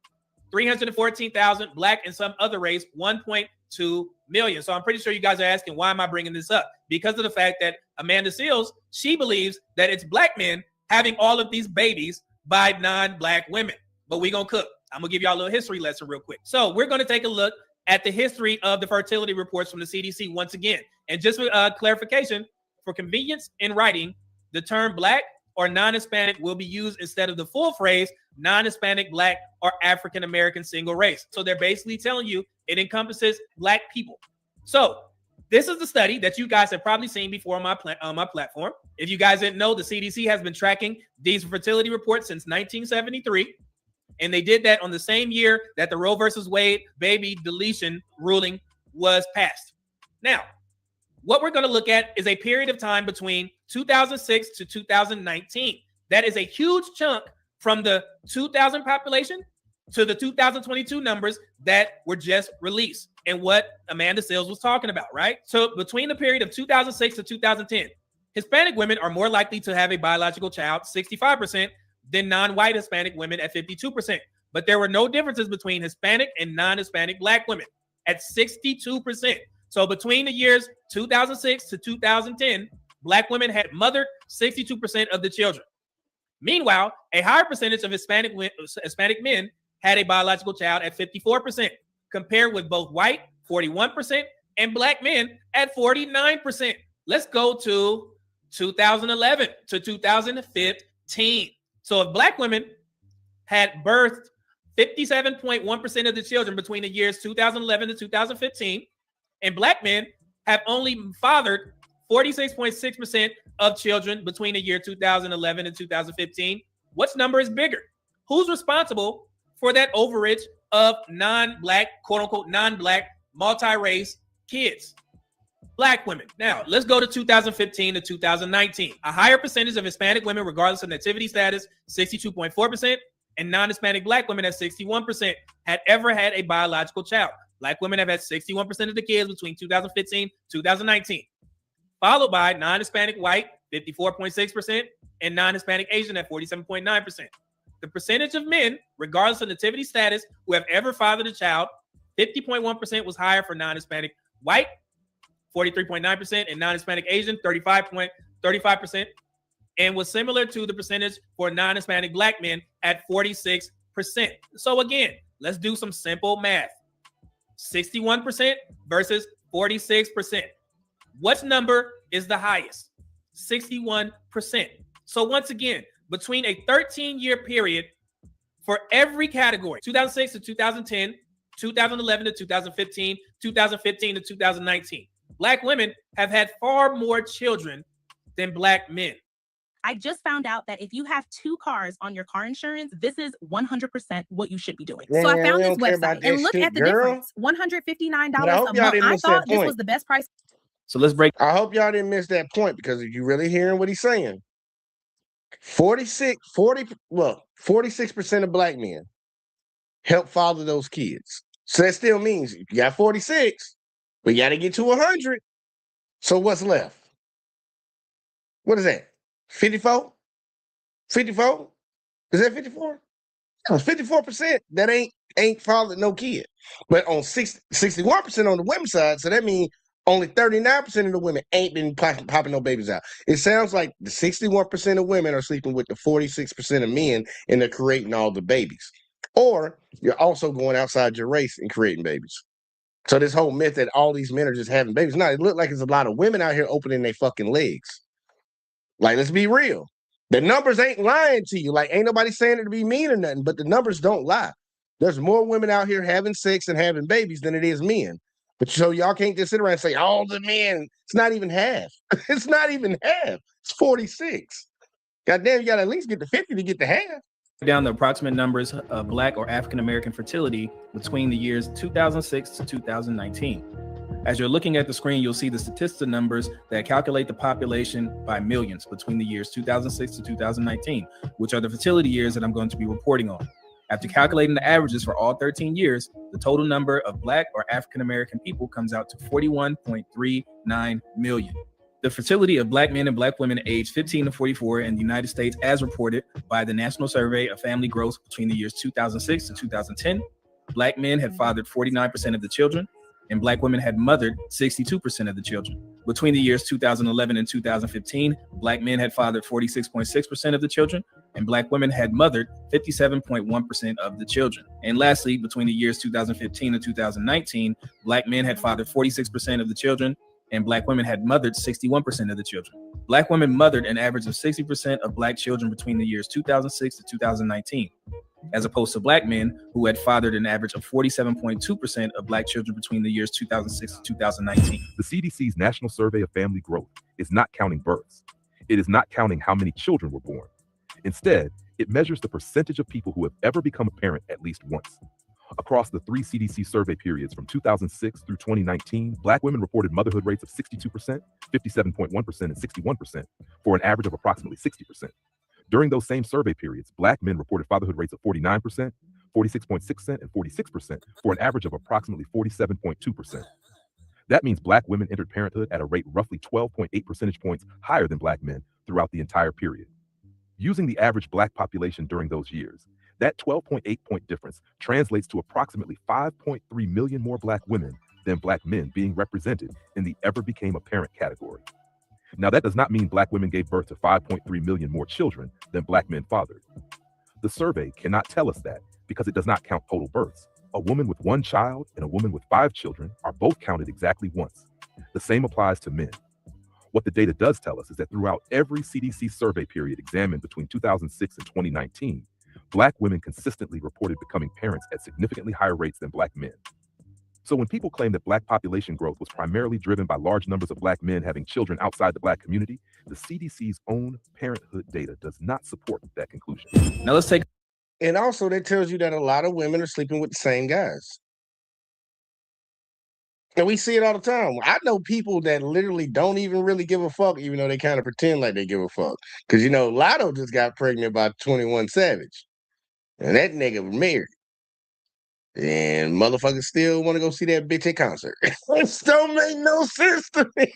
314,000. Black and some other race, 1.2 million. So I'm pretty sure you guys are asking, why am I bringing this up? Because of the fact that Amanda Seales, she believes that it's black men having all of these babies by non-black women. But we're going to cook. I'm going to give y'all a little history lesson real quick. So we're going to take a look at the history of the fertility reports from the CDC once again. And just for clarification, for convenience in writing, the term black or non-Hispanic will be used instead of the full phrase non-Hispanic, black, or African-American single race. So they're basically telling you it encompasses black people. So this is the study that you guys have probably seen before on my platform. If you guys didn't know, the CDC has been tracking these fertility reports since 1973. And they did that on the same year that the Roe versus Wade baby deletion ruling was passed. Now, what we're going to look at is a period of time between 2006 to 2019. That is a huge chunk from the 2000 population to the 2022 numbers that were just released and what Amanda Seales was talking about, right? So between the period of 2006 to 2010, Hispanic women are more likely to have a biological child, 65%, than non-white Hispanic women at 52%. But there were no differences between Hispanic and non-Hispanic black women at 62%. So between the years 2006 to 2010, black women had mothered 62% of the children. Meanwhile, a higher percentage of Hispanic men had a biological child at 54%, compared with both white, 41%, and black men at 49%. Let's go to 2011 to 2015. So if black women had birthed 57.1% of the children between the years 2011 to 2015, and black men have only fathered 46.6% of children between the year 2011 and 2015, which number is bigger? Who's responsible for that overage of non-black, quote unquote, non-black, multi-race kids? Black women. Now, let's go to 2015 to 2019. A higher percentage of Hispanic women, regardless of nativity status, 62.4%, and non-Hispanic black women at 61%, had ever had a biological child. Black women have had 61% of the kids between 2015 and 2019, followed by non-Hispanic white, 54.6%, and non-Hispanic Asian at 47.9%. The percentage of men, regardless of nativity status, who have ever fathered a child, 50.1% was higher for non-Hispanic white, 43.9%, and non-Hispanic Asian, 35%, and was similar to the percentage for non-Hispanic black men at 46%. So again, let's do some simple math. 61% versus 46%. What number is the highest? 61%. So once again, between a 13-year period for every category, 2006 to 2010, 2011 to 2015, 2015 to 2019, Black women have had far more children than Black men. I just found out that if you have 2 cars on your car insurance, this is 100% what you should be doing. Man, so I found we this don't care about website that and look shit, at the girl. difference. $159 But I hope a y'all month. didn't I miss that thought this point. was the best price. So let's break. I hope y'all didn't miss that point, because if you really hearing what he's saying, 46% of Black men help father those kids. So that still means you got 46, we got to get to 100. So what's left? What is that? 54? 54? Is that 54? No, 54% that ain't fathered no kid. But on 61% on the women's side, so that means only 39% of the women ain't been popping no babies out. It sounds like the 61% of women are sleeping with the 46% of men, and they're creating all the babies. Or you're also going outside your race and creating babies. So this whole myth that all these men are just having babies, no, it look like there's a lot of women out here opening their fucking legs. Like, let's be real. The numbers ain't lying to you. Like, ain't nobody saying it to be mean or nothing, but the numbers don't lie. There's more women out here having sex and having babies than it is men. But so y'all can't just sit around and say, all the men. It's not even half. It's not even half. It's 46. Goddamn, you got to at least get to 50 to get to half. Down the approximate numbers of Black or African American fertility between the years 2006 to 2019. As you're looking at the screen, you'll see the statistical numbers that calculate the population by millions between the years 2006 to 2019, which are the fertility years that I'm going to be reporting on. After calculating the averages for all 13 years, the total number of Black or African American people comes out to 41.39 million. The fertility of Black men and Black women aged 15 to 44 in the United States, as reported by the National Survey of Family Growth between the years 2006 to 2010, Black men had fathered 49% of the children, and Black women had mothered 62% of the children. Between the years 2011 and 2015, Black men had fathered 46.6% of the children, and Black women had mothered 57.1% of the children. And lastly, between the years 2015 and 2019, Black men had fathered 46% of the children, and Black women had mothered 61% of the children. Black women mothered an average of 60% of Black children between the years 2006 to 2019, as opposed to Black men who had fathered an average of 47.2% of Black children between the years 2006 to 2019. The CDC's National Survey of Family Growth is not counting births. It is not counting how many children were born. Instead, it measures the percentage of people who have ever become a parent at least once. Across the 3 CDC survey periods from 2006 through 2019, Black women reported motherhood rates of 62%, 57.1%, and 61%, for an average of approximately 60%. During those same survey periods, Black men reported fatherhood rates of 49%, 46.6%, and 46%, for an average of approximately 47.2%. That means Black women entered parenthood at a rate roughly 12.8 percentage points higher than Black men throughout the entire period. Using the average Black population during those years, that 12.8 point difference translates to approximately 5.3 million more Black women than Black men being represented in the ever became a parent category. Now, that does not mean Black women gave birth to 5.3 million more children than Black men fathered. The survey cannot tell us that because it does not count total births. A woman with 1 child and a woman with 5 children are both counted exactly once. The same applies to men. What the data does tell us is that throughout every CDC survey period examined between 2006 and 2019, Black women consistently reported becoming parents at significantly higher rates than Black men. So when people claim that Black population growth was primarily driven by large numbers of Black men having children outside the Black community, the CDC's own parenthood data does not support that conclusion. Now let's take... And also that tells you that a lot of women are sleeping with the same guys. And we see it all the time. I know people that literally don't even really give a fuck, even though they kind of pretend like they give a fuck. Because, you know, Lotto just got pregnant by 21 Savage. And that nigga was married. And motherfuckers still want to go see that bitch at concert. It don't make no sense to me.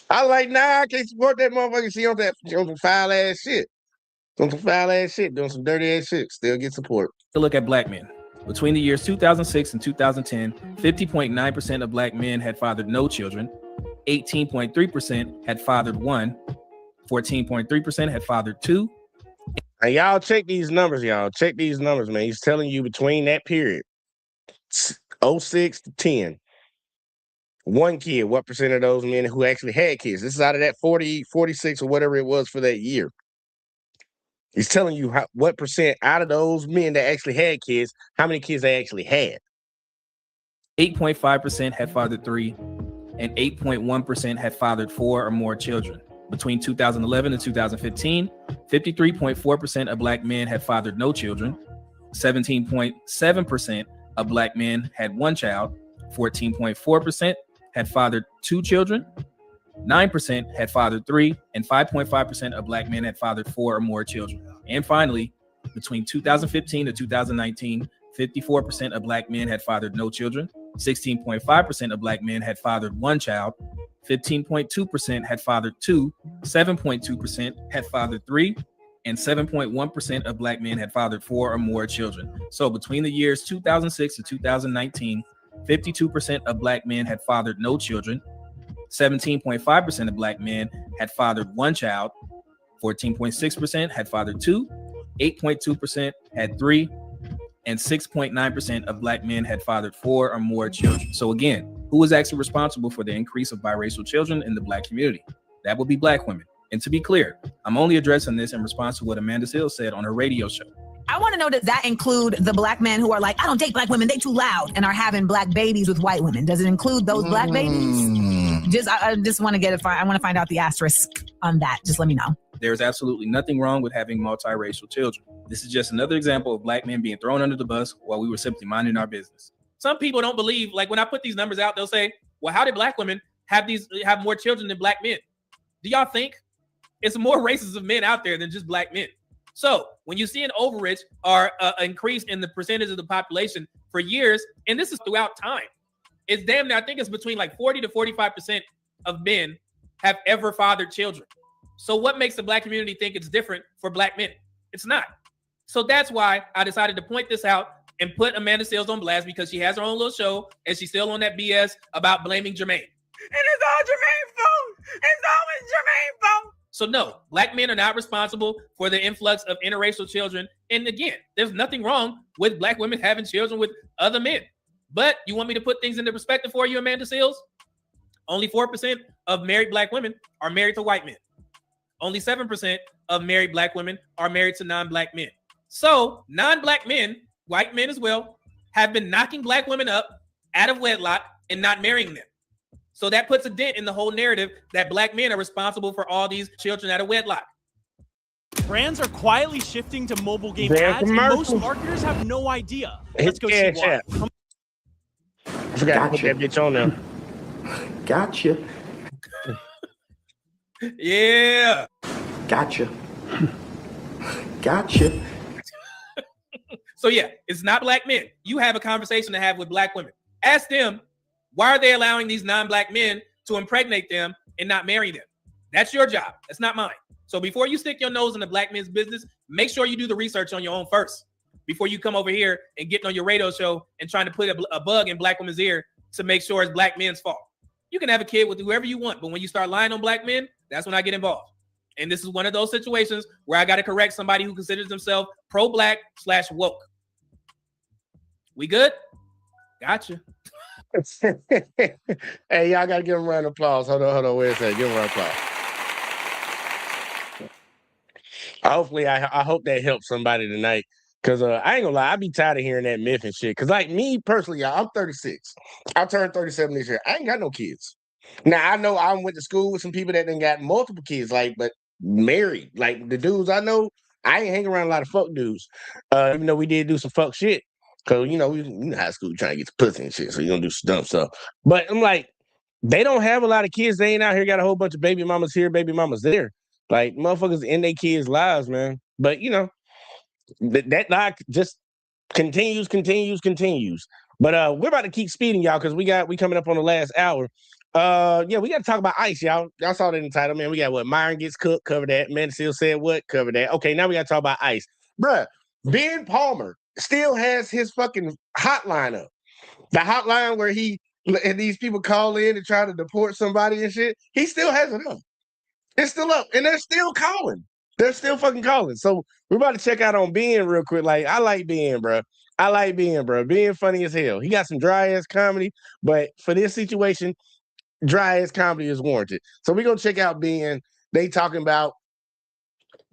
I like, nah, I can't support that motherfucker. She on some foul ass shit. On some foul ass shit, doing some dirty ass shit. Still get support. To look at Black men. Between the years 2006 and 2010, 50.9% of Black men had fathered no children, 18.3% had fathered 1, 14.3% had fathered 2. And y'all check these numbers, y'all. Check these numbers, man. He's telling you between that period, 06 to 10, one kid, what percent of those men who actually had kids? This is out of that 40, 46 or whatever it was for that year. He's telling you what percent out of those men that actually had kids, how many kids they actually had. 8.5% had fathered 3, and 8.1% had fathered 4 or more children. Between 2011 and 2015, 53.4% of Black men had fathered no children, 17.7% of Black men had 1 child, 14.4% had fathered 2 children, 9% had fathered 3, and 5.5% of Black men had fathered 4 or more children. And finally, between 2015 to 2019, 54% of Black men had fathered no children, 16.5% of Black men had fathered 1 child, 15.2% had fathered 2, 7.2% had fathered 3, and 7.1% of Black men had fathered 4 or more children. So between the years 2006 to 2019, 52% of Black men had fathered no children, 17.5% of Black men had fathered 1 child, 14.6% had fathered 2, 8.2% had 3, and 6.9% of Black men had fathered 4 or more children. So again, who is actually responsible for the increase of biracial children in the Black community? That would be Black women. And to be clear, I'm only addressing this in response to what Amanda Seales said on her radio show. I want to know, does that include the Black men who are like, I don't date Black women, they too loud, and are having Black babies with white women? Does it include those Black babies? I just want to I want to find out the asterisk on that. Just let me know. There's absolutely nothing wrong with having multiracial children. This is just another example of Black men being thrown under the bus while we were simply minding our business. Some people don't believe, like when I put these numbers out, they'll say, well, how did Black women have more children than Black men? Do y'all think it's more races of men out there than just Black men? So when you see an overage or increase in the percentage of the population for years, and this is throughout time, it's damn near, I think it's between like 40 to 45% of men have ever fathered children. So what makes the Black community think it's different for Black men? It's not. So that's why I decided to point this out and put Amanda Seales on blast, because she has her own little show and she's still on that BS about blaming Jermaine. And it's all Jermaine's fault. It's always Jermaine's fault. So no, Black men are not responsible for the influx of interracial children. And again, there's nothing wrong with Black women having children with other men. But you want me to put things into perspective for you, Amanda Seales? Only 4% of married Black women are married to white men. Only 7% of married Black women are married to non-Black men. So non-Black men, white men as well, have been knocking Black women up out of wedlock and not marrying them. So that puts a dent in the whole narrative that Black men are responsible for all these children out of wedlock. Brands are quietly shifting to mobile game ads, and most marketers have no idea. Let's go see why. I forgot to put that bitch on there. Gotcha. Yeah. Gotcha. Gotcha. So yeah, it's not Black men. You have a conversation to have with Black women. Ask them, why are they allowing these non-Black men to impregnate them and not marry them? That's your job. That's not mine. So before you stick your nose in the Black men's business, make sure you do the research on your own first before you come over here and getting on your radio show and trying to put a bug in Black women's ear to make sure it's Black men's fault. You can have a kid with whoever you want, but when you start lying on Black men, that's when I get involved. And this is one of those situations where I got to correct somebody who considers themselves pro-Black / woke. We good? Gotcha. Hey, y'all got to give him a round of applause. Hold on. Wait a second. Give him a round of applause. Hopefully, I hope that helps somebody tonight. Because I ain't gonna lie, I be tired of hearing that myth and shit. Because like me personally, y'all, I'm 36. I'll turn 37 this year. I ain't got no kids. Now, I know I went to school with some people that done got multiple kids, but married. Like the dudes I know, I ain't hang around a lot of fuck dudes. Even though we did do some fuck shit. Because, we in high school trying to get the pussy and shit. So you gonna do some dumb stuff. But I'm like, they don't have a lot of kids. They ain't out here got a whole bunch of baby mamas here, baby mamas there. Like, motherfuckers in their kids' lives, man. But, that lie just continues. But we're about to keep speeding, y'all, because we coming up on the last hour. We got to talk about ICE, y'all. Y'all saw that in the title, man. We got what? Myron gets cooked, cover that. Man still said what? Cover that. Okay, now we got to talk about ICE. Bruh, Ben Palmer still has his fucking hotline up. The hotline where and these people call in and try to deport somebody and shit. He still has it up. It's still up, and they're still calling. They're still fucking calling. So we're about to check out on Ben real quick. Like, I like Ben, bro. I like being, bro. Being funny as hell. He got some dry ass comedy, but for this situation, dry ass comedy is warranted. So we're gonna check out being. They talking about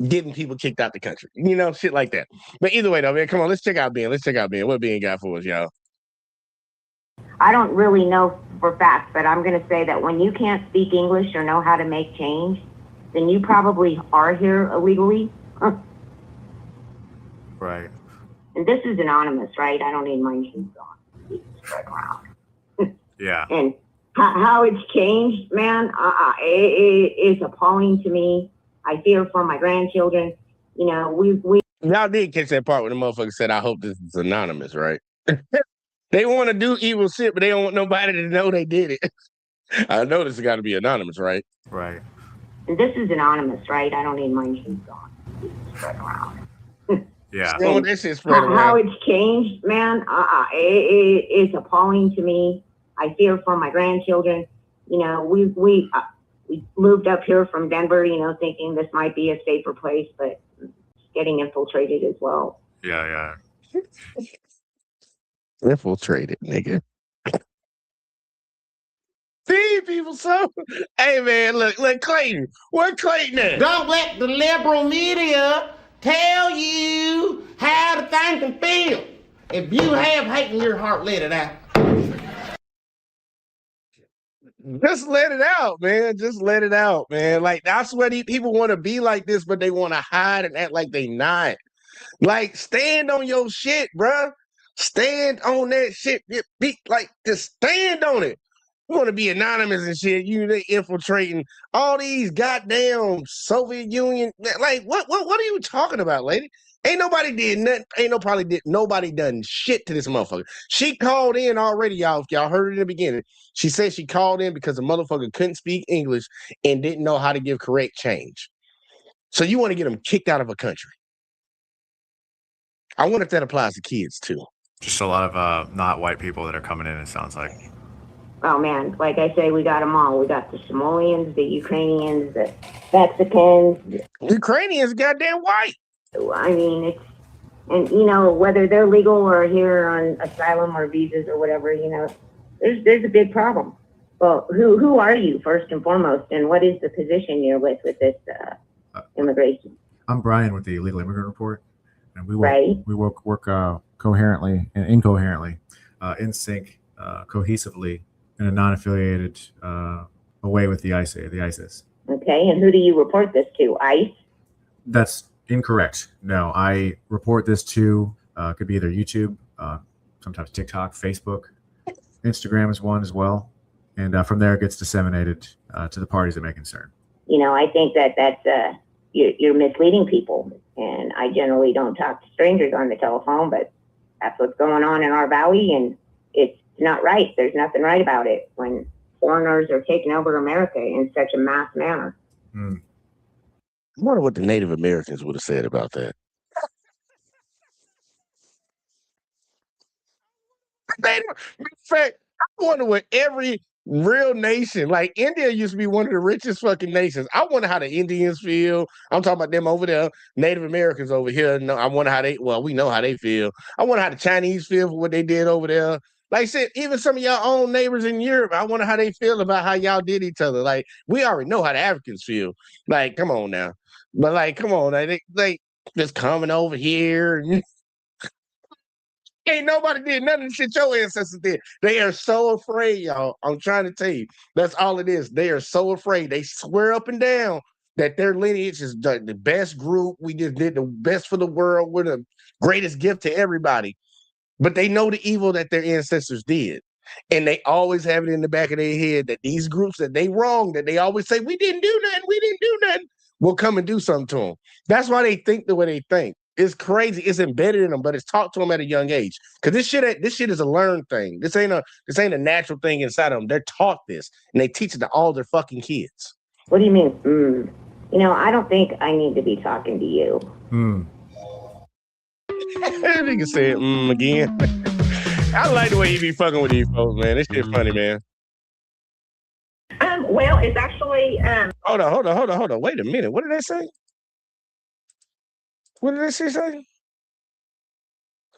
getting people kicked out the country, shit like that. But either way, though, man, come on, let's check out being. Let's check out being. What being got for us, y'all? I don't really know for facts, but I'm going to say that when you can't speak English or know how to make change, then you probably are here illegally. Right. And this is anonymous, right? I don't need my name on. Spread around. Yeah. And how it's changed, man, it's appalling to me. I fear for my grandchildren. We y'all did catch that part where the motherfucker said, "I hope this is anonymous," right? They want to do evil shit, but they don't want nobody to know they did it. I know this has got to be anonymous, right? Right. And this is anonymous, right? I don't need my name on. Spread around. Yeah. So this shit spread around. How it's changed, man, it's appalling to me. I fear for my grandchildren. We moved up here from Denver, thinking this might be a safer place, but getting infiltrated as well. Yeah. Infiltrated, nigga. See people, so hey man, look, Clayton. Where Clayton at? Don't let the liberal media tell you how to think and feel. If you have hate in your heart, let it out. Just let it out, man. Just let it out, man. Like, I swear people want to be like this, but they want to hide and act like they not. Like, stand on your shit, bruh. Stand on that shit. Just stand on it. You want to be anonymous and shit. They infiltrating all these goddamn Soviet Union. Like, what are you talking about, lady? Ain't nobody did nothing. Nobody done shit to this motherfucker. She called in already, y'all. If y'all heard it in the beginning, she said she called in because the motherfucker couldn't speak English and didn't know how to give correct change. So you want to get them kicked out of a country. I wonder if that applies to kids too. Just a lot of not white people that are coming in, it sounds like. Oh man, like I say, we got them all. We got the Somalians, the Ukrainians, the Mexicans. Ukrainians goddamn white. I mean, whether they're legal or here on asylum or visas or whatever, there's a big problem. Well, who are you first and foremost, and what is the position you're with this immigration? I'm Brian with the Illegal Immigrant Report, and we work coherently and incoherently, in sync, cohesively, in a non-affiliated way with the ISIS. Okay, and who do you report this to? ICE? That's incorrect. No, I report this to could be either YouTube, sometimes TikTok, Facebook, Instagram is one as well, and from there it gets disseminated to the parties that may concern. I think that's you're misleading people, and I generally don't talk to strangers on the telephone, but that's what's going on in our valley, and it's not right. There's nothing right about it when foreigners are taking over America in such a mass manner. I wonder what the Native Americans would have said about that. In fact, I wonder what every real nation, like India used to be one of the richest fucking nations. I wonder how the Indians feel. I'm talking about them over there, Native Americans over here. No, I wonder how we know how they feel. I wonder how the Chinese feel for what they did over there. Like I said, even some of y'all own neighbors in Europe, I wonder how they feel about how y'all did each other. Like, we already know how the Africans feel. Like, come on now. But like, come on, they just coming over here. Ain't nobody did none of the shit your ancestors did. They are so afraid, y'all. I'm trying to tell you. That's all it is. They are so afraid. They swear up and down that their lineage is the best group. We just did the best for the world. We're the greatest gift to everybody. But they know the evil that their ancestors did. And they always have it in the back of their head that these groups that they wrong, that they always say, we didn't do nothing, will come and do something to them. That's why they think the way they think. It's crazy. It's embedded in them, but it's taught to them at a young age. Because this shit is a learned thing. This ain't a natural thing inside of them. They're taught this, and they teach it to all their fucking kids. What do you mean? I don't think I need to be talking to you. That nigga said again. I like the way you be fucking with these folks, man. This shit funny, man. Well, it's actually Hold on. Wait a minute. What did they say? What did they say?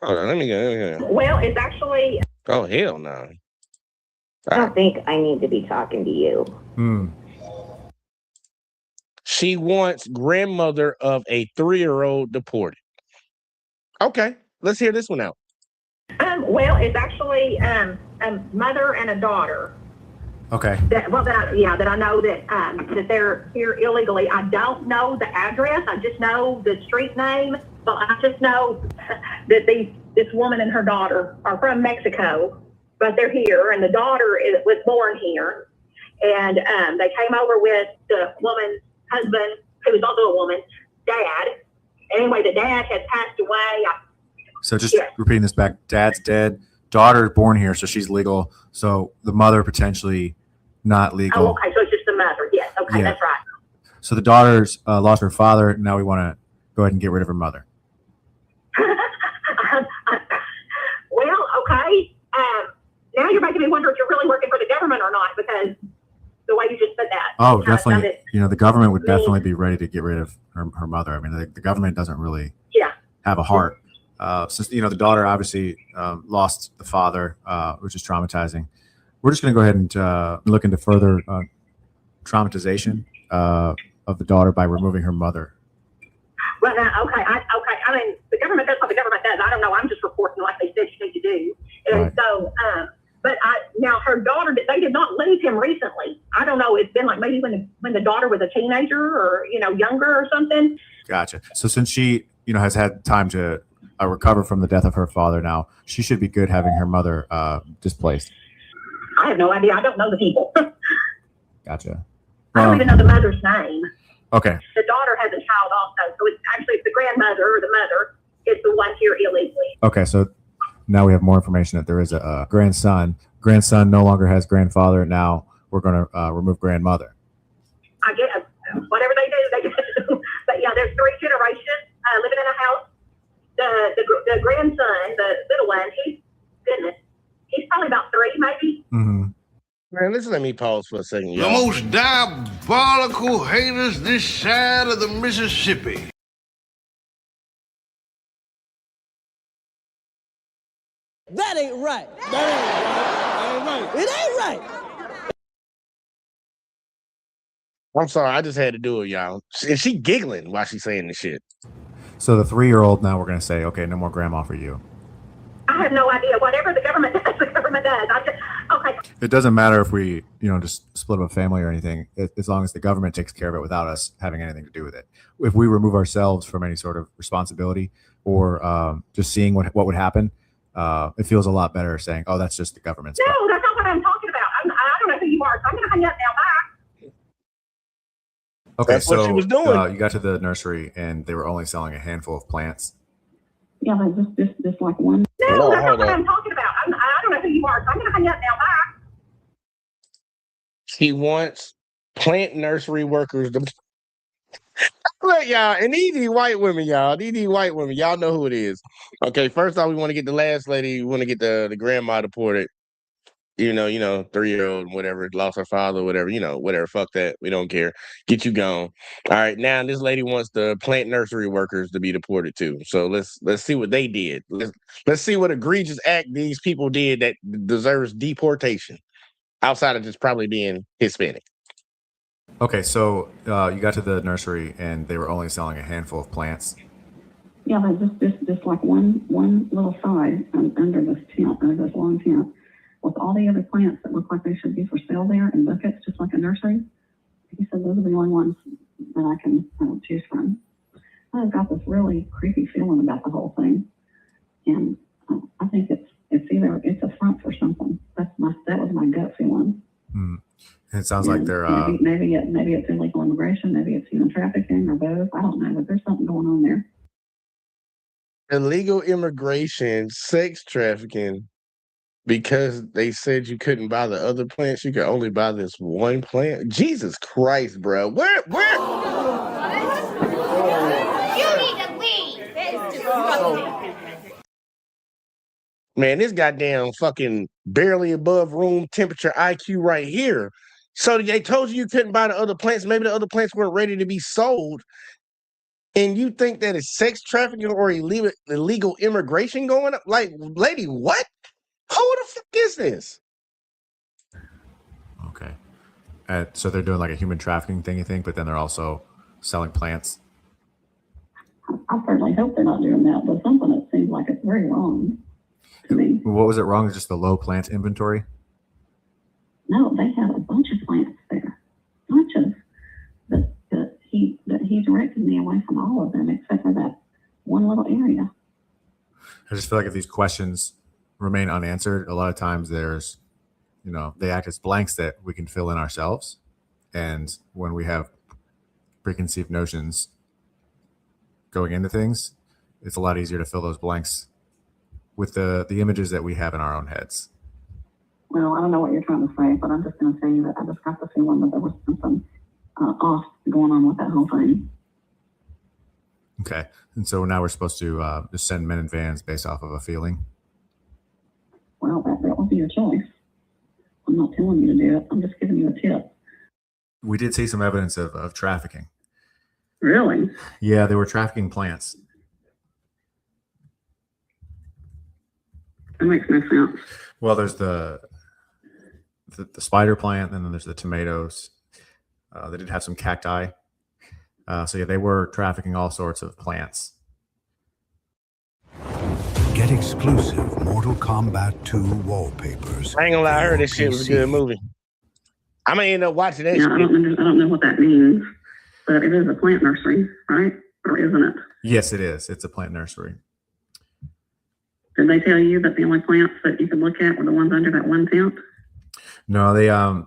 Hold on, let me go. Well, it's actually. Oh, hell no. I don't think I need to be talking to you. She wants grandmother of a 3-year-old deported. Okay, let's hear this one out. Well, it's actually a mother and a daughter. Okay. That I know that they're here illegally. I don't know the address. I just know the street name. But I just know that this woman and her daughter are from Mexico, but they're here, and the daughter was born here. And they came over with the woman's husband, who was also a woman, dad. Anyway, the dad had passed away. So just repeating this back, dad's dead, daughter born here, so she's legal. So the mother potentially not legal. Oh, okay, so it's just the mother. Yes, okay, that's right. So the daughter's lost her father. Now we want to go ahead and get rid of her mother. Well, okay. Now you're making me wonder if you're really working for the government or not, because the way you just said that. Oh, definitely. The government would definitely be ready to get rid of her mother. I mean, the government doesn't really have a heart. Since the daughter obviously lost the father, which is traumatizing. We're just going to go ahead and look into further traumatization of the daughter by removing her mother. Well, okay. I mean, the government does what the government does. I don't know. I'm just reporting like they said you need to do. And so, but now her daughter, they did not lose him recently. I don't know. It's been like maybe when the daughter was a teenager or younger or something. Gotcha. So since she has had time to recover from the death of her father, now she should be good having her mother displaced. I have no idea. I don't know the people. Gotcha. I don't even know the mother's name. Okay. The daughter has a child also, so it's actually the grandmother or the mother is the one here illegally. Okay, so now we have more information that there is a grandson. Grandson no longer has grandfather. Now we're going to remove grandmother. I guess whatever they do. But yeah, there's 3 generations living in a house. The grandson, the little one, he's probably about 3, maybe. Mm-hmm. Man, listen, let me pause for a second, The y'all. most diabolical haters this side of the Mississippi. That ain't right. That ain't right. It ain't right. I'm sorry, I just had to do it, y'all. She giggling while she's saying this shit. So the 3-year-old now we're going to say, okay, no more grandma for you. I have no idea. Whatever the government does, the government does. Okay. It doesn't matter if we, just split up a family or anything, as long as the government takes care of it without us having anything to do with it. If we remove ourselves from any sort of responsibility or just seeing what would happen, it feels a lot better saying, oh, that's just the government's fault. No, that's not what I'm talking about. I don't know who you are, so I'm going to hang up now. Bye. Okay, That's so what she was doing. You got to the nursery and they were only selling a handful of plants. Yeah, but just like one. No, that's not what I'm talking about. I don't know who you are, so I'm going to hang up now. Bye. He wants plant nursery workers to look, y'all, and these white women, y'all. These white women, y'all know who it is. Okay, first off, we want to get the last lady. We want to get the grandma deported. 3-year-old, whatever, lost her father, whatever, whatever. Fuck that. We don't care. Get you gone. All right, now this lady wants the plant nursery workers to be deported too. So let's see what they did. Let's see what egregious act these people did that deserves deportation, outside of just probably being Hispanic. Okay, so you got to the nursery and they were only selling a handful of plants. Yeah, but just like one little side under this tent, under this long tent, with all the other plants that look like they should be for sale there in buckets, just like a nursery. He said those are the only ones that I can choose from. I've got this really creepy feeling about the whole thing, and I think it's a front for something. That was my gut feeling. It sounds like they're maybe it's illegal immigration, maybe it's human trafficking, or both. I don't know, but there's something going on there. Illegal immigration, sex trafficking. Because they said you couldn't buy the other plants, you could only buy this one plant. Jesus Christ, bro. Where? You need to leave. It's disgusting. Man, this goddamn fucking barely above room temperature IQ right here. So they told you couldn't buy the other plants. Maybe the other plants weren't ready to be sold. and you think that it's sex trafficking or illegal immigration going up? Like, lady, what? Who the fuck is this? Okay. So they're doing like a human trafficking thing, you think, but then they're also selling plants? I certainly hope they're not doing that, but something that seems like it's very wrong to me. What was it wrong? Just the low plant inventory? No, they have a bunch of plants there. Bunches. But he directed me away from all of them except for that one little area. I just feel like if these questions remain unanswered, a lot of times there's, they act as blanks that we can fill in ourselves. And when we have preconceived notions going into things, it's a lot easier to fill those blanks with the images that we have in our own heads. Well, I don't know what you're trying to say, but I'm just going to tell you that I just got the feeling that there was something off going on with that whole thing. Okay. And so now we're supposed to just send men in vans based off of a feeling? Well, that would be your choice. I'm not telling you to do it. I'm just giving you a tip. We did see some evidence of trafficking. Really? Yeah, they were trafficking plants. That makes no sense. Well, there's the spider plant, and then there's the tomatoes. They did have some cacti. So yeah, they were trafficking all sorts of plants. Get exclusive Mortal Kombat 2 wallpapers. I ain't gonna lie, I heard this shit was a good movie. I may end up watching that shit. I don't know what that means, but it is a plant nursery, right? Or isn't it? Yes, it is. It's a plant nursery. Did they tell you that the only plants that you could look at were the ones under that one tent? No,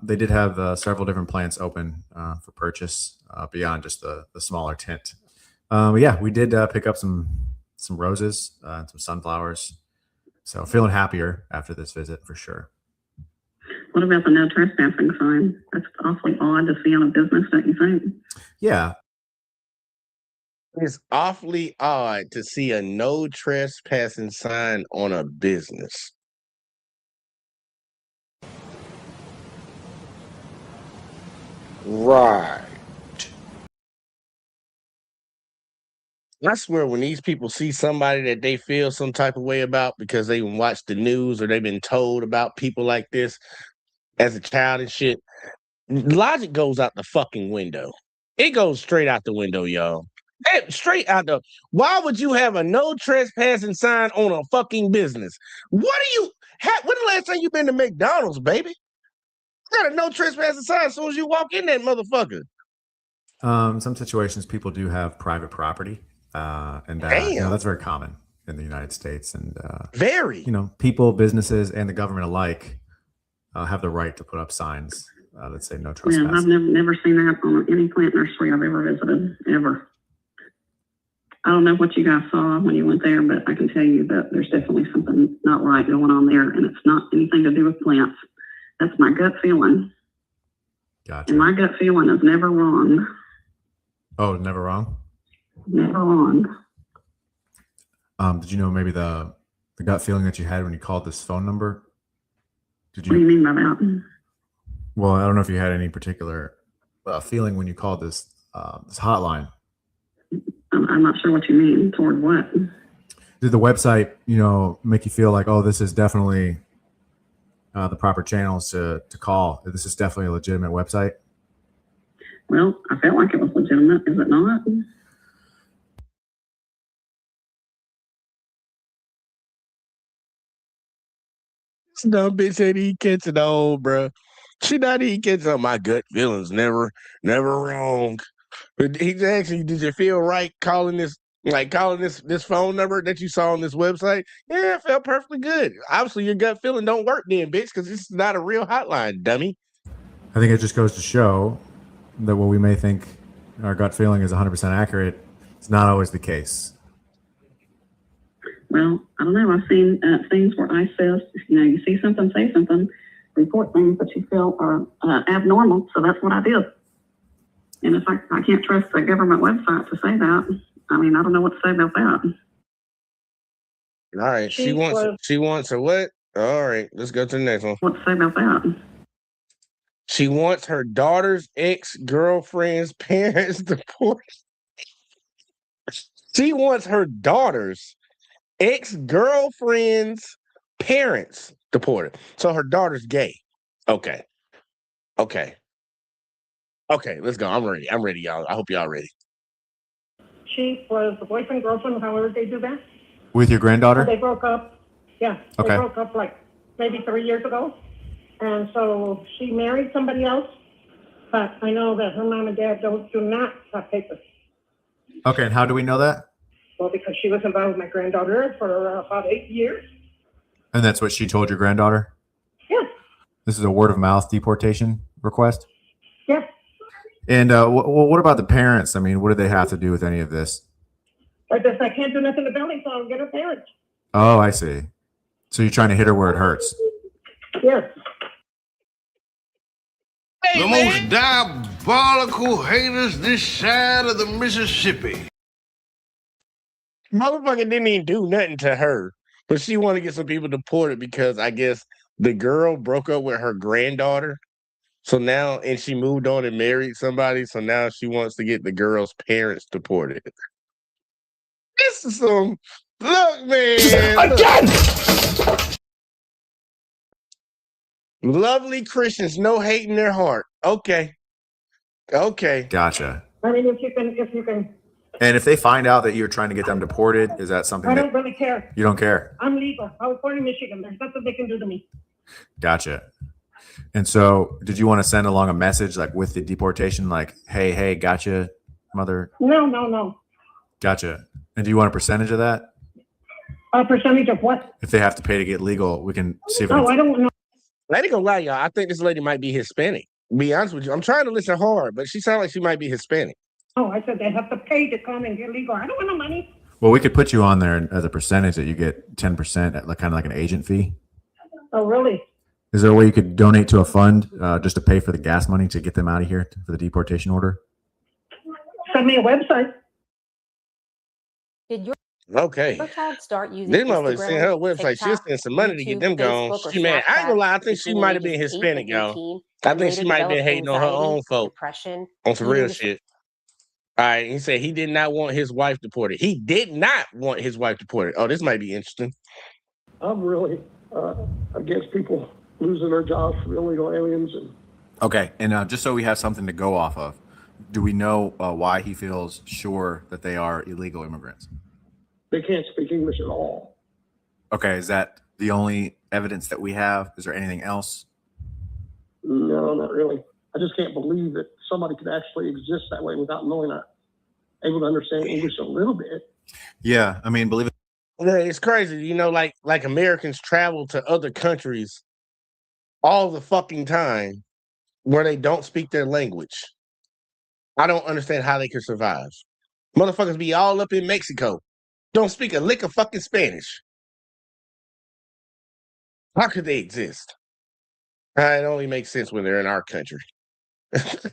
they did have several different plants open for purchase beyond just the smaller tent. But yeah, we did pick up some roses and some sunflowers. So feeling happier after this visit for sure. What about the no trespassing sign? That's awfully odd to see on a business, don't you think? Yeah. It's awfully odd to see a no trespassing sign on a business. Right. I swear when these people see somebody that they feel some type of way about because they watch the news or they've been told about people like this as a child and shit, logic goes out the fucking window. It goes straight out the window, y'all. Straight out the... Why would you have a no trespassing sign on a fucking business? When the last time you been to McDonald's, baby? You got a no trespassing sign as soon as you walk in that motherfucker. Some situations people do have private property. And that's very common in the United States. And very, people, businesses, and the government alike have the right to put up signs that say no trespassing. Yeah, I've never seen that on any plant nursery I've ever visited, ever. I don't know what you guys saw when you went there, but I can tell you that there's definitely something not right going on there, and it's not anything to do with plants. That's my gut feeling. Gotcha. And my gut feeling is never wrong. Oh, never wrong? Never wrong. Did you know maybe the gut feeling that you had when you called this phone number? What do you mean by that? Well, I don't know if you had any particular feeling when you called this hotline. I'm not sure what you mean. Toward what? Did the website, make you feel like, oh, this is definitely the proper channels to call? This is definitely a legitimate website? Well, I felt like it was legitimate. Is it not? This dumb bitch said he catching on, bro. She not even catching on. My gut feelings never wrong. But he's asking you, did you feel right calling this phone number that you saw on this website? Yeah, it felt perfectly good. Obviously, your gut feeling don't work then, bitch, because this is not a real hotline, dummy. I think it just goes to show that what we may think our gut feeling is 100% accurate, it's not always the case. Well, I don't know. I've seen things where I says, you see something, say something, report things that you feel are abnormal. So that's what I did. And if I can't trust the government website to say that, I don't know what to say about that. All right. She wants a what? All right. Let's go to the next one. What to say about that? She wants her daughter's ex-girlfriend's parents divorced. She wants her daughter's ex-girlfriend's parents deported. So her daughter's gay. Okay. Okay, let's go. I'm ready, y'all. I hope y'all ready. She was the boyfriend, girlfriend, however they do that. With your granddaughter? They broke up. Yeah, Okay. They broke up like maybe 3 years ago. And so she married somebody else. But I know that her mom and dad do not have papers. Okay, and how do we know that? Well, because she was involved with my granddaughter for about 8 years. And that's what she told your granddaughter? Yeah. This is a word of mouth deportation request? Yeah. And what about the parents? I mean, what do they have to do with any of this? I can't do nothing about it, so I'll get her parents. Oh, I see. So you're trying to hit her where it hurts. Yes. The most diabolical haters this side of the Mississippi. Motherfucker didn't even do nothing to her, but she wanted to get some people deported because I guess the girl broke up with her granddaughter. So now, and she moved on and married somebody. So now she wants to get the girl's parents deported. This is some look, man. Again. Lovely Christians, no hate in their heart. Okay. Gotcha. I mean, if you can. And if they find out that you're trying to get them deported, is that something I that don't really care. you don't care? I'm legal. I was born in Michigan. There's nothing they can do to me. Gotcha. And so did you want to send along a message like with the deportation, like, hey, gotcha, mother? No. Gotcha. And do you want a percentage of that? A percentage of what? If they have to pay to get legal, we can see if I don't know. I ain't gonna lie, y'all. I think this lady might be Hispanic. Be honest with you. I'm trying to listen hard, but she sounds like she might be Hispanic. Oh, I said they have to pay to come and get legal. I don't want no money. Well, we could put you on there as a percentage that you get 10% at like kind of like an agent fee. Oh, really? Is there a way you could donate to a fund just to pay for the gas money to get them out of here for the deportation order? Send me a website. Did your child start using this mother Instagram, sent her website. She'll TikTok, spend some money to get them YouTube, gone. Facebook, or She man, I ain't gonna lie. I think she between might have the been ages 8 Hispanic, and y'all. 18 I think later she might have been developed hating on her anxiety, own folk depression, on some real eating shit. All right, he said he did not want his wife deported. He did not want his wife deported. Oh, this might be interesting. I'm really against people losing their jobs for illegal aliens. Okay, and just so we have something to go off of, do we know why he feels sure that they are illegal immigrants? They can't speak English at all. Okay, is that the only evidence that we have? Is there anything else? No, not really. I just can't believe that somebody could actually exist that way without knowing able to understand English a little bit. Yeah, I mean, believe it. Yeah, it's crazy. You know, like Americans travel to other countries all the fucking time where they don't speak their language. I don't understand how they can survive. Motherfuckers be all up in Mexico. Don't speak a lick of fucking Spanish. How could they exist? It only makes sense when they're in our country.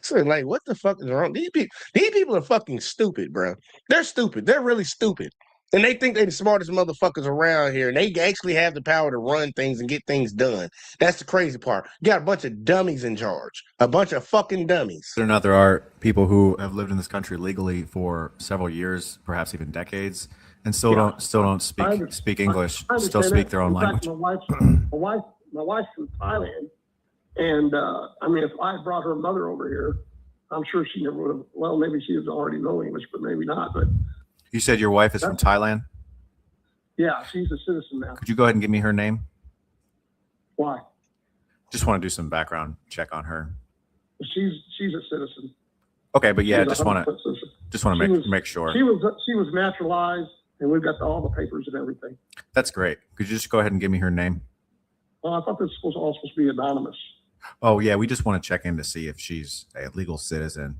So, like, what the fuck is wrong? These people are fucking stupid, bro. They're stupid. They're really stupid. And they think they're the smartest motherfuckers around here. And they actually have the power to run things and get things done. That's the crazy part. You got a bunch of dummies in charge. A bunch of fucking dummies. Or not, there are people who have lived in this country legally for several years, perhaps even decades, and still don't speak English. Still speak their own language. My wife's from Thailand, and I mean, if I brought her mother over here, I'm sure she never would have. Well, maybe she was already know English, but maybe not. But you said your wife is from Thailand? Yeah, she's a citizen now. Could you go ahead and give me her name? Why? Just want to do some background check on her. She's a citizen. Okay, but yeah, just want to make sure. She was naturalized, and we've got all the papers and everything. That's great. Could you just go ahead and give me her name? Well, I thought this was all supposed to be anonymous. Oh yeah, we just want to check in to see if she's a legal citizen.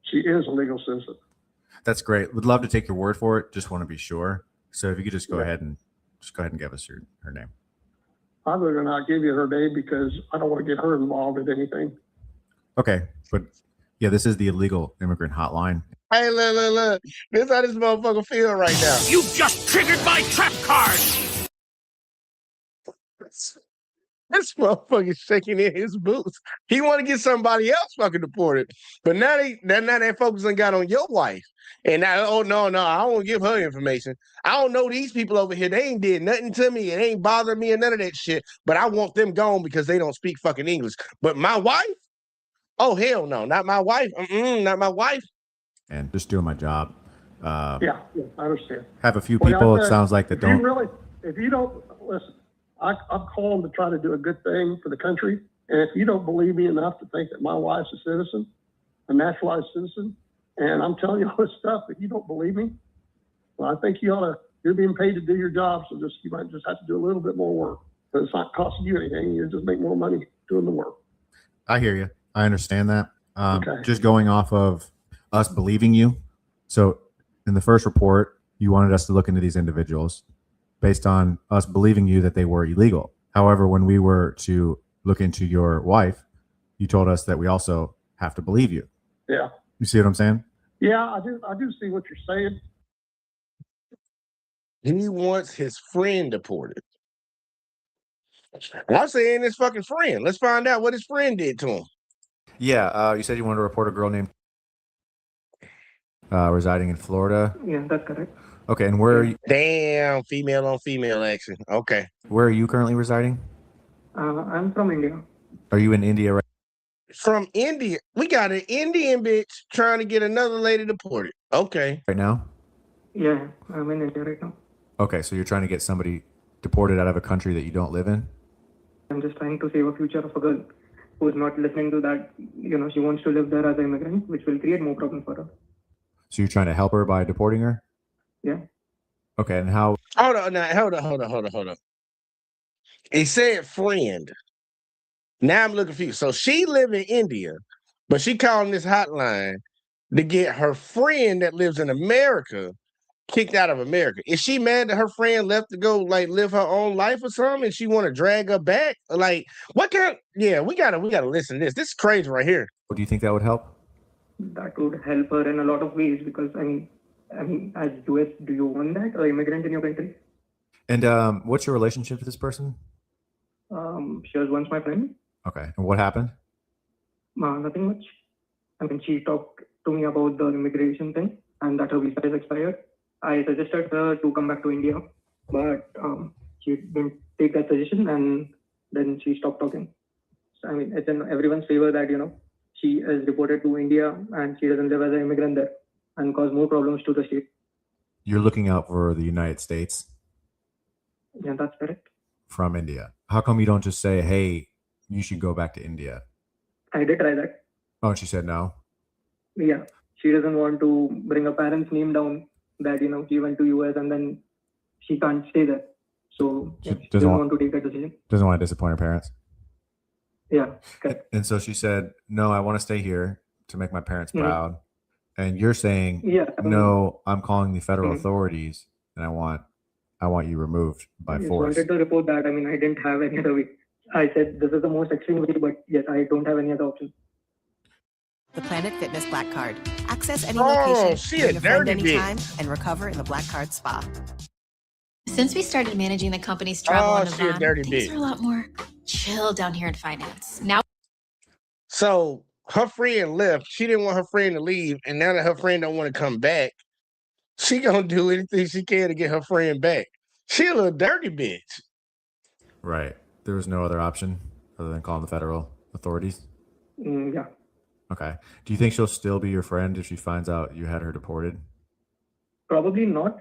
She is a legal citizen. That's great. Would love to take your word for it. Just want to be sure. So if you could just go ahead and give us her name. I'm going to not give you her name because I don't want to get her involved in anything. Okay, but yeah, this is the illegal immigrant hotline. Hey, look. This is how this motherfucker feel right now. You just triggered my trap card. This motherfucker shaking in his boots. He want to get somebody else fucking deported, but now they focusing got on your wife. And now, oh no, I don't give her information. I don't know these people over here. They ain't did nothing to me. It ain't bothered me or none of that shit. But I want them gone because they don't speak fucking English. But my wife? Oh hell no, not my wife. Not my wife. And just doing my job. Yeah, I understand. Have a few people. It sounds like that don't. If you don't listen, I'm calling to try to do a good thing for the country. And if you don't believe me enough to think that my wife's a citizen, a naturalized citizen, and I'm telling you all this stuff, if you don't believe me, well, I think you're being paid to do your job. So you might just have to do a little bit more work. But it's not costing you anything. You just make more money doing the work. I hear you. I understand that. Just going off of us believing you. So in the first report, you wanted us to look into these individuals based on us believing you that they were illegal. However, when we were to look into your wife, you told us that we also have to believe you. Yeah. You see what I'm saying? Yeah, I do see what you're saying. He wants his friend deported. I'm saying his fucking friend. Let's find out what his friend did to him. Yeah, you said you wanted to report a girl named residing in Florida. Yeah, that's correct. Okay, and where are you? Damn, female on female action. Okay. Where are you currently residing? I'm from India. Are you in India right? From India? We got an Indian bitch trying to get another lady deported. Okay. Right now? Yeah, I'm in India right now. Okay, so you're trying to get somebody deported out of a country that you don't live in? I'm just trying to save a future of a girl who is not listening to that. She wants to live there as an immigrant, which will create more problems for her. So you're trying to help her by deporting her? Yeah. Okay, and how? Hold on. It said friend. Now I'm looking confused. So she live in India, but she calling this hotline to get her friend that lives in America kicked out of America. Is she mad that her friend left to go live her own life or something, and she want to drag her back? What kind? Yeah, we gotta listen to this. This is crazy right here. Do you think that would help? That would help her in a lot of ways because I mean, as US, do you want that or immigrant in your country? And what's your relationship with this person? She was once my friend. Okay, and what happened? Nothing much. I mean, she talked to me about the immigration thing and that her visa is expired. I suggested her to come back to India, but she didn't take that suggestion, and then she stopped talking. So, I mean, it's in everyone's favor that she is deported to India and she doesn't live as an immigrant there and cause more problems to the state. You're looking out for the United States? Yeah, that's correct. From India. How come you don't just say, hey, you should go back to India? I did try that. Oh, and she said no? Yeah. She doesn't want to bring her parents' name down that, she went to US and then she can't stay there. So she doesn't want to take that decision. Doesn't want to disappoint her parents? Yeah, correct. And so she said, no, I want to stay here to make my parents proud. And you're saying, no, I'm calling the federal authorities and I want you removed by force. I wanted to report that. I mean, I didn't have any other way. I said this is the most extreme way, but yes, I don't have any other option. The Planet Fitness Black Card. Access any location, bring a friend anytime, and recover in the Black Card Spa. Since we started managing the company's travel and event, things bitch. are a lot more chill down here in finance. Now, so her friend left. She didn't want her friend to leave, and now that her friend don't want to come back, she gonna do anything she can to get her friend back. She a little dirty bitch. Right. There was no other option other than calling the federal authorities? Yeah. Okay. Do you think she'll still be your friend if she finds out you had her deported? Probably not.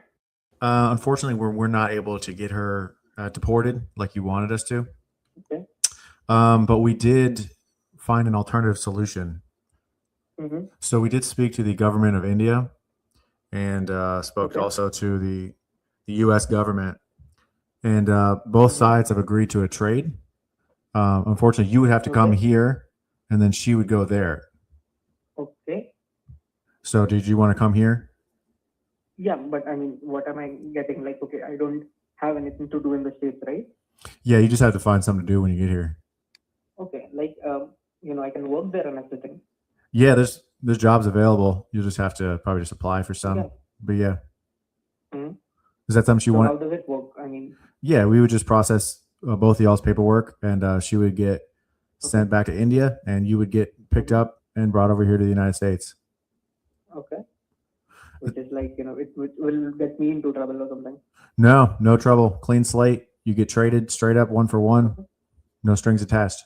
Unfortunately, we're not able to get her deported like you wanted us to. Okay. But we did find an alternative solution. Mm-hmm. So we did speak to the government of India and spoke also to the U.S. government. And both sides have agreed to a trade. Unfortunately, you would have to come here, and then she would go there. Okay. So did you want to come here? Yeah, but I mean, what am I getting? Okay, I don't have anything to do in the States, right? Yeah, you just have to find something to do when you get here. Okay, I can work there and everything. Yeah, there's jobs available. You'll just have to probably just apply for some. Yeah. But yeah. Mm-hmm. Is that something you want? How does it work? I mean. Yeah, we would just process both of y'all's paperwork, and she would get sent back to India, and you would get picked up and brought over here to the United States. Okay. Which is like, it will get me into trouble or something. No trouble. Clean slate. You get traded straight up 1 for 1. No strings attached.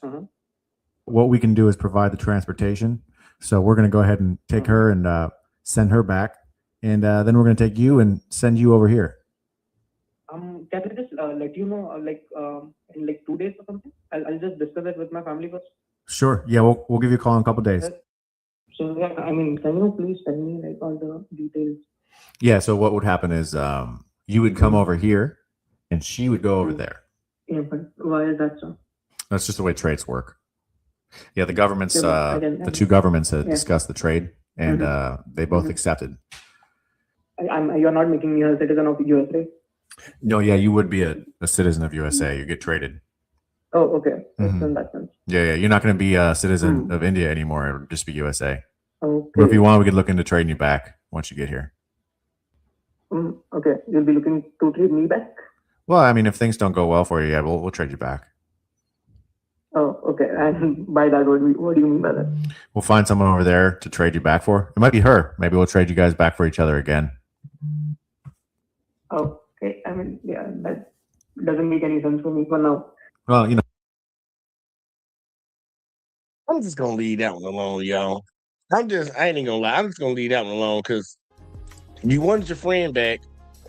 What we can do is provide the transportation. So we're going to go ahead and take her and send her back. And then we're going to take you and send you over here. Can I just let you know, in like 2 days or something? I'll just discuss it with my family first. Sure. Yeah, we'll give you a call in a couple days. So yeah, can you please send me like all the details? Yeah. So what would happen is you would come over here, and she would go over there. Yeah, but why is that so? That's just the way trades work. Yeah, the governments, the two governments had discussed the trade, and they both accepted. You're not making me a citizen of USA? No, yeah, you would be a citizen of USA. You get traded. Oh, okay. In that sense. Yeah. You're not going to be a citizen of India anymore. It would just be USA. Okay. But if you want, we could look into trading you back once you get here. Okay. You'll be looking to trade me back? Well, I mean, if things don't go well for you, yeah, we'll trade you back. Oh, okay. And by that, what do you mean by that? We'll find someone over there to trade you back for. It might be her. Maybe we'll trade you guys back for each other again. Oh, okay. I mean, yeah, that doesn't make any sense for me for now. Well, I'm just gonna leave that one alone, y'all. I ain't even gonna lie. I'm just gonna leave that one alone because you wanted your friend back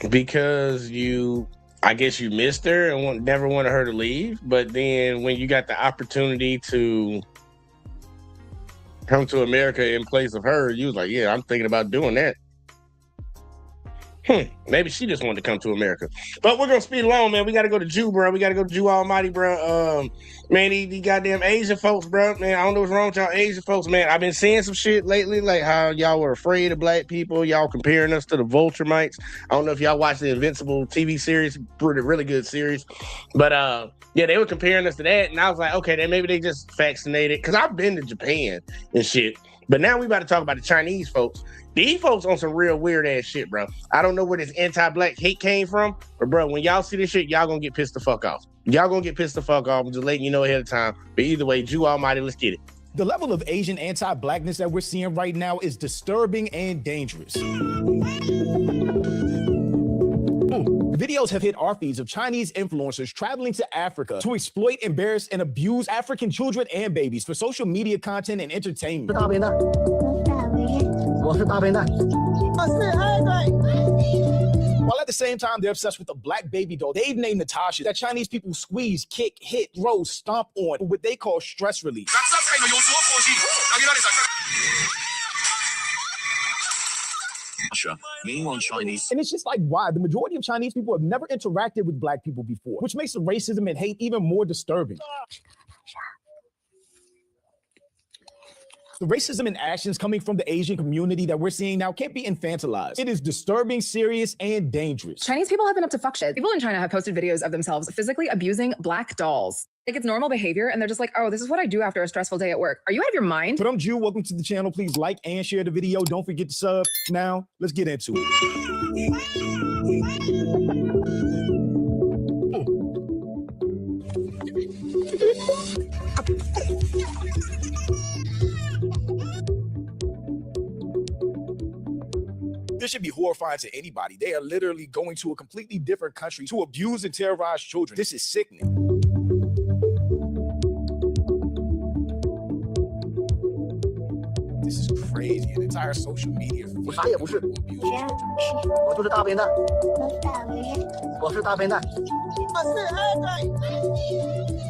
because I guess you missed her and never wanted her to leave. But then when you got the opportunity to come to America in place of her, you was like, yeah, I'm thinking about doing that. Maybe she just wanted to come to America. But we're gonna speed along, man. We gotta go to Jew, bro. We gotta go to Jew Almighty, bro. Man, these goddamn Asian folks, bro. Man, I don't know what's wrong with y'all Asian folks, man. I've been seeing some shit lately, like how y'all were afraid of black people. Y'all comparing us to the vulture mites. I don't know if y'all watched the Invincible TV series, really good series. But yeah, they were comparing us to that, and I was like, okay, then maybe they just vaccinated. Cause I've been to Japan and shit. But now we about to talk about the Chinese folks. These folks on some real weird ass shit, bro. I don't know where this anti-black hate came from, but bro, when y'all see this shit, y'all gonna get pissed the fuck off. Y'all gonna get pissed the fuck off. I'm just letting you know ahead of time. But either way, Jew Almighty, let's get it. The level of Asian anti-blackness that we're seeing right now is disturbing and dangerous. Videos have hit our feeds of Chinese influencers traveling to Africa to exploit, embarrass, and abuse African children and babies for social media content and entertainment. While at the same time, they're obsessed with a black baby doll they've named Natasha that Chinese people squeeze, kick, hit, throw, stomp on for what they call stress relief. Chinese. And it's just like, why? The majority of Chinese people have never interacted with black people before, which makes the racism and hate even more disturbing. The racism and actions coming from the Asian community that we're seeing now can't be infantilized. It is disturbing, serious, and dangerous. Chinese people have been up to fuck shit. People in China have posted videos of themselves physically abusing black dolls. Like it's normal behavior, and they're just like, oh, this is what I do after a stressful day at work. Are you out of your mind? But I'm Jew. Welcome to the channel. Please like and share the video. Don't forget to sub. Now, let's get into it. This should be horrifying to anybody. They are literally going to a completely different country to abuse and terrorize children. This is sickening. This is crazy. An entire social media.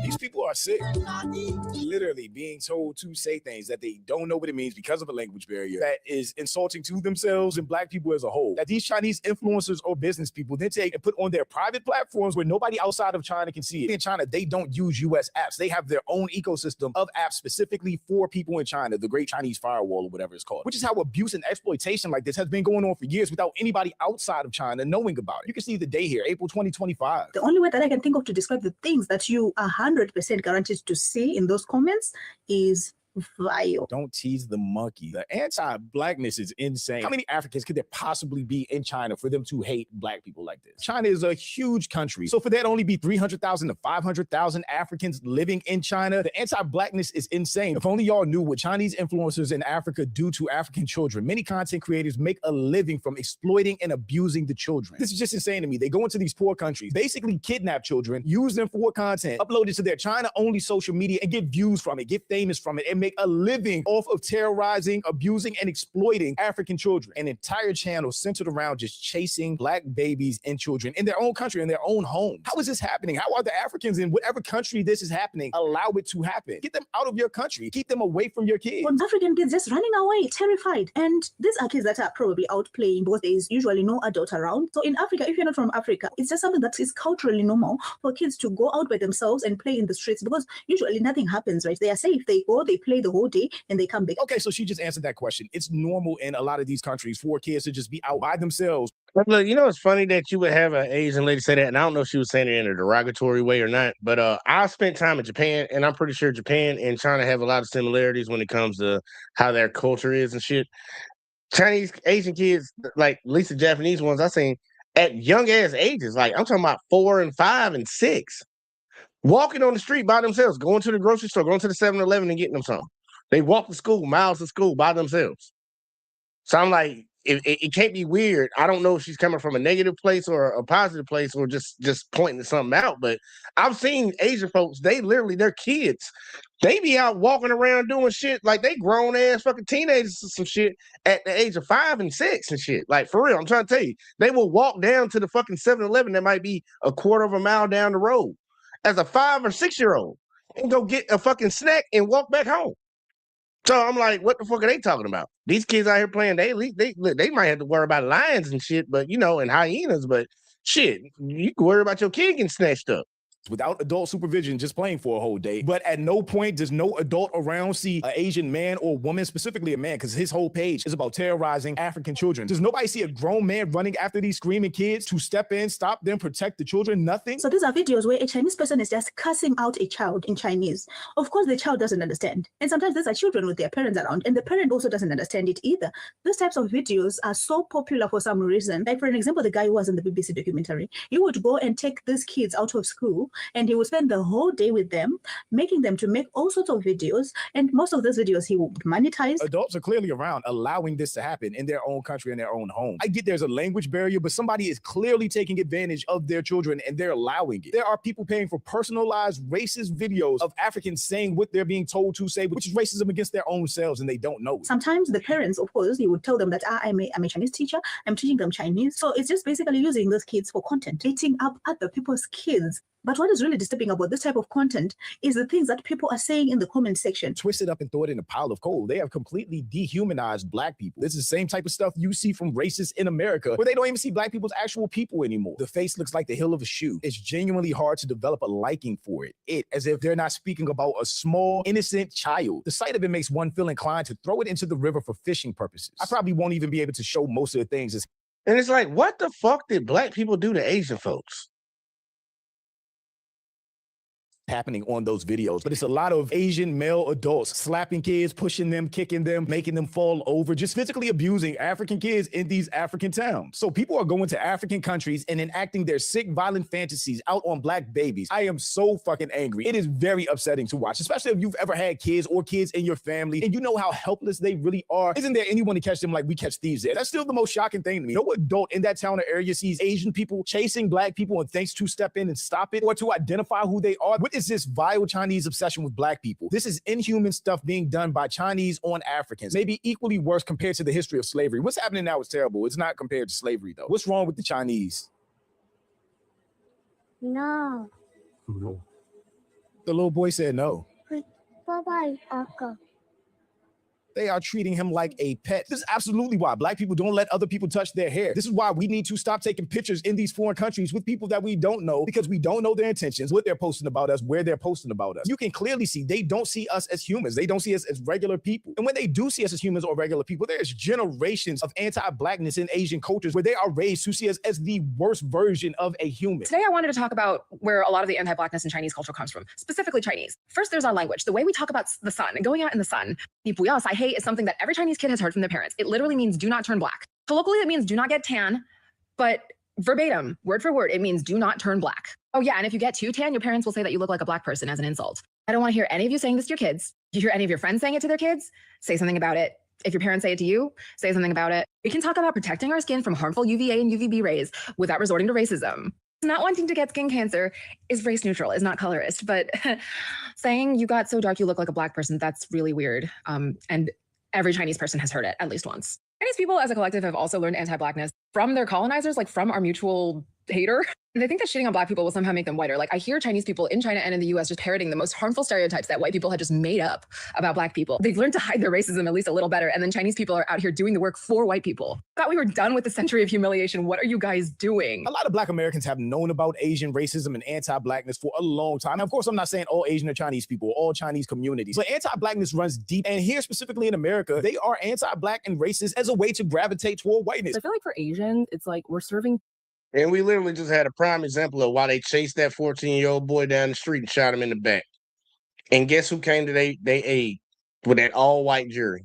These people are sick. Literally being told to say things that they don't know what it means because of a language barrier that is insulting to themselves and black people as a whole. That these Chinese influencers or business people then take and put on their private platforms where nobody outside of China can see it. In China, they don't use US apps. They have their own ecosystem of apps specifically for people in China, the Great Chinese Firewall or whatever it's called, which is how abuse and exploitation like this has been going on for years without anybody outside of China knowing about it. You can see the day here, April 2025. The only way that I can think of to describe the things that you are 100% guaranteed to see in those comments is vile. Don't tease the monkey. The anti-blackness is insane. How many Africans could there possibly be in China for them to hate black people like this? China is a huge country. So for there to only be 300,000 to 500,000 Africans living in China, the anti-blackness is insane. If only y'all knew what Chinese influencers in Africa do to African children. Many content creators make a living from exploiting and abusing the children. This is just insane to me. They go into these poor countries, basically kidnap children, use them for content, upload it to their China-only social media and get views from it, get famous from it, and make a living off of terrorizing, abusing, and exploiting African children. An entire channel centered around just chasing black babies and children in their own country, in their own home. How is this happening? How are the Africans in whatever country this is happening allow it to happen? Get them out of your country. Keep them away from your kids. When African kids just running away, terrified. And these are kids that are probably out playing because there is usually no adult around. So in Africa, if you're not from Africa, it's just something that is culturally normal for kids to go out by themselves and play in the streets because usually nothing happens, right? They are safe. They go, they play the whole day, and they come back. Okay, so she just answered that question. It's normal in a lot of these countries for kids to just be out by themselves. Look, you know, it's funny that you would have an Asian lady say that, and I don't know if she was saying it in a derogatory way or not, but I spent time in Japan, and I'm pretty sure Japan and China have a lot of similarities when it comes to how their culture is and shit. Chinese, Asian kids, like at least the Japanese ones I've seen, at young ass ages, like I'm talking about 4 and 5 and 6, walking on the street by themselves, going to the grocery store, going to the 7-Eleven and getting them something. They walk to school, miles to school by themselves. So I'm like, it can't be weird. I don't know if she's coming from a negative place or a positive place or just pointing something out. But I've seen Asian folks, they literally, their kids, they be out walking around doing shit like they grown ass fucking teenagers or some shit at the age of 5 and 6 and shit. Like for real, I'm trying to tell you, they will walk down to the fucking 7-Eleven that might be a quarter of a mile down the road as a 5 or 6 year old and go get a fucking snack and walk back home. So I'm like, what the fuck are they talking about? These kids out here playing, they might have to worry about lions and shit, but and hyenas, but shit, you can worry about your kid getting snatched up. Without adult supervision, just playing for a whole day. But at no point does no adult around see an Asian man or woman, specifically a man, because his whole page is about terrorizing African children. Does nobody see a grown man running after these screaming kids to step in, stop them, protect the children? Nothing. So these are videos where a Chinese person is just cussing out a child in Chinese. Of course, the child doesn't understand. And sometimes these are children with their parents around, and the parent also doesn't understand it either. These types of videos are so popular for some reason. Like, for an example, the guy who was in the BBC documentary, he would go and take these kids out of school, and he would spend the whole day with them, making them to make all sorts of videos. And most of those videos he would monetize. Adults are clearly around allowing this to happen in their own country, in their own home. I get there's a language barrier, but somebody is clearly taking advantage of their children and they're allowing it. There are people paying for personalized racist videos of Africans saying what they're being told to say, which is racism against their own selves, and they don't know it. Sometimes the parents, of course, you would tell them that I'm a Chinese teacher, I'm teaching them Chinese. So it's just basically using those kids for content, eating up other people's kids. But what is really disturbing about this type of content is the things that people are saying in the comment section. Twist it up and throw it in a pile of coal. They have completely dehumanized black people. This is the same type of stuff you see from racists in America, where they don't even see black people as actual people anymore. The face looks like the heel of a shoe. It's genuinely hard to develop a liking for it. As if they're not speaking about a small, innocent child. The sight of it makes one feel inclined to throw it into the river for fishing purposes. I probably won't even be able to show most of the things. And it's like, what the fuck did black people do to Asian folks? Happening on those videos, but it's a lot of Asian male adults slapping kids, pushing them, kicking them, making them fall over, just physically abusing African kids in these African towns. So people are going to African countries and enacting their sick, violent fantasies out on black babies. I am so fucking angry. It is very upsetting to watch, especially if you've ever had kids or kids in your family and you know how helpless they really are. Isn't there anyone to catch them like we catch thieves there? That's still the most shocking thing to me. No adult in that town or area sees Asian people chasing black people and thinks to step in and stop it or to identify who they are. What is this vile Chinese obsession with black people? This is inhuman stuff being done by Chinese on Africans, maybe equally worse compared to the history of slavery. What's happening now is terrible. It's not compared to slavery, though. What's wrong with the Chinese? No. The little boy said no. Bye-bye, Uncle. They are treating him like a pet. This is absolutely why black people don't let other people touch their hair. This is why we need to stop taking pictures in these foreign countries with people that we don't know, because we don't know their intentions, what they're posting about us, where they're posting about us. You can clearly see they don't see us as humans. They don't see us as regular people. And when they do see us as humans or regular people, there's generations of anti-blackness in Asian cultures where they are raised to see us as the worst version of a human. Today, I wanted to talk about where a lot of the anti-blackness in Chinese culture comes from, specifically Chinese. First, there's our language. The way we talk about the sun and going out in the sun. 你不要晒黑 is something that every Chinese kid has heard from their parents. It literally means do not turn black. Colloquially, it means do not get tan, but verbatim, word for word, it means do not turn black. Oh yeah, and if you get too tan, your parents will say that you look like a black person as an insult. I don't want to hear any of you saying this to your kids. You hear any of your friends saying it to their kids, say something about it. If your parents say it to you, say something about it. We can talk about protecting our skin from harmful UVA and UVB rays without resorting to racism. Not wanting to get skin cancer is race neutral, is not colorist, but saying you got so dark you look like a black person, that's really weird. And every Chinese person has heard it at least once. Chinese people as a collective have also learned anti-blackness from their colonizers, like from our mutual hater. They think that shitting on black people will somehow make them whiter. Like I hear Chinese people in China and in the US just parroting the most harmful stereotypes that white people had just made up about black people. They've learned to hide their racism at least a little better. And then Chinese people are out here doing the work for white people. Thought we were done with the century of humiliation. What are you guys doing? A lot of black Americans have known about Asian racism and anti-blackness for a long time. Now, of course, I'm not saying all Asian or Chinese people, or all Chinese communities, but anti-blackness runs deep. And here specifically in America, they are anti-black and racist as a way to gravitate toward whiteness. I feel like for Asians, it's like we're serving. And we literally just had a prime example of why they chased that 14-year-old boy down the street and shot him in the back. And guess who came to their aid with that all-white jury?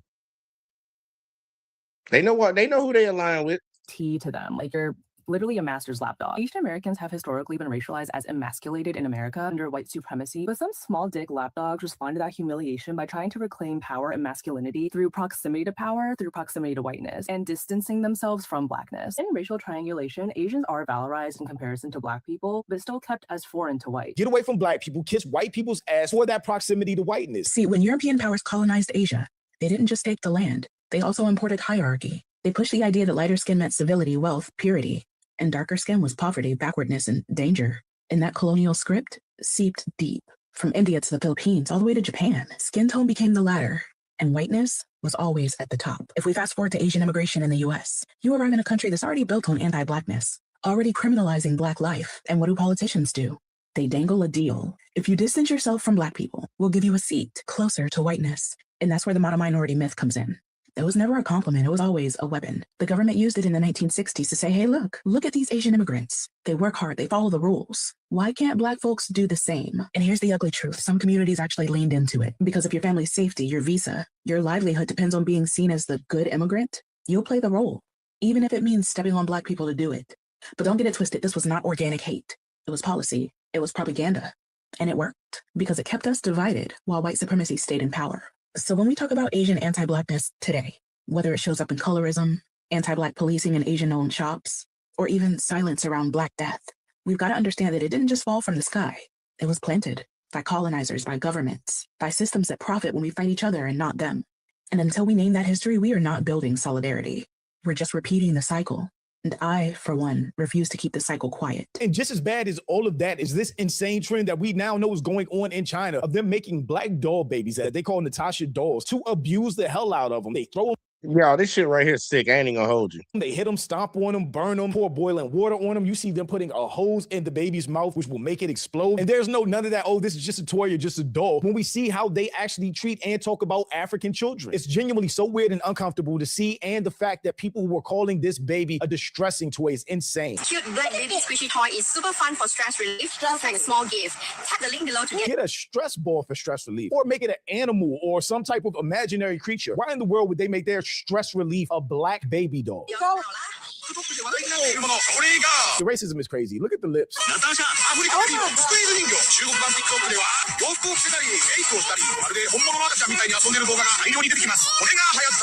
They know who they align with. To them, like you're literally a master's lapdog. Asian Americans have historically been racialized as emasculated in America under white supremacy, but some small dick lapdogs respond to that humiliation by trying to reclaim power and masculinity through proximity to power, through proximity to whiteness, and distancing themselves from blackness. In racial triangulation, Asians are valorized in comparison to black people, but still kept as foreign to white. Get away from black people, kiss white people's ass for that proximity to whiteness. See, when European powers colonized Asia, they didn't just take the land, they also imported hierarchy. They pushed the idea that lighter skin meant civility, wealth, purity, and darker skin was poverty, backwardness, and danger. And that colonial script seeped deep, from India to the Philippines, all the way to Japan. Skin tone became the ladder, and whiteness was always at the top. If we fast forward to Asian immigration in the US, you arrive in a country that's already built on anti-blackness, already criminalizing black life. And what do politicians do? They dangle a deal. If you distance yourself from black people, we'll give you a seat closer to whiteness. And that's where the model minority myth comes in. It was never a compliment, it was always a weapon. The government used it in the 1960s to say, hey, look at these Asian immigrants. They work hard, they follow the rules. Why can't black folks do the same? And here's the ugly truth. Some communities actually leaned into it. Because of your family's safety, your visa, your livelihood depends on being seen as the good immigrant, you'll play the role, even if it means stepping on black people to do it. But don't get it twisted, this was not organic hate. It was policy, it was propaganda. And it worked, because it kept us divided while white supremacy stayed in power. So when we talk about Asian anti-blackness today, whether it shows up in colorism, anti-black policing in Asian-owned shops, or even silence around Black death, we've got to understand that it didn't just fall from the sky. It was planted by colonizers, by governments, by systems that profit when we fight each other and not them. And until we name that history, we are not building solidarity. We're just repeating the cycle. And I, for one, refuse to keep the cycle quiet. And just as bad as all of that is this insane trend that we now know is going on in China of them making black doll babies that they call Natasha dolls to abuse the hell out of them. They throw them. Yo, this shit right here is sick. I ain't even gonna hold you. They hit them, stomp on them, burn them, pour boiling water on them. You see them putting a hose in the baby's mouth, which will make it explode. And there's none of that, oh, this is just a toy or just a doll. When we see how they actually treat and talk about African children, it's genuinely so weird and uncomfortable to see. And the fact that people who were calling this baby a distressing toy is insane. Cute black baby squishy toy is super fun for stress relief, just like a small gift. Tap the link below to get a stress ball for stress relief, or make it an animal or some type of imaginary creature. Why in the world would they make their stress relief a black baby doll? The racism is crazy. Look at the lips.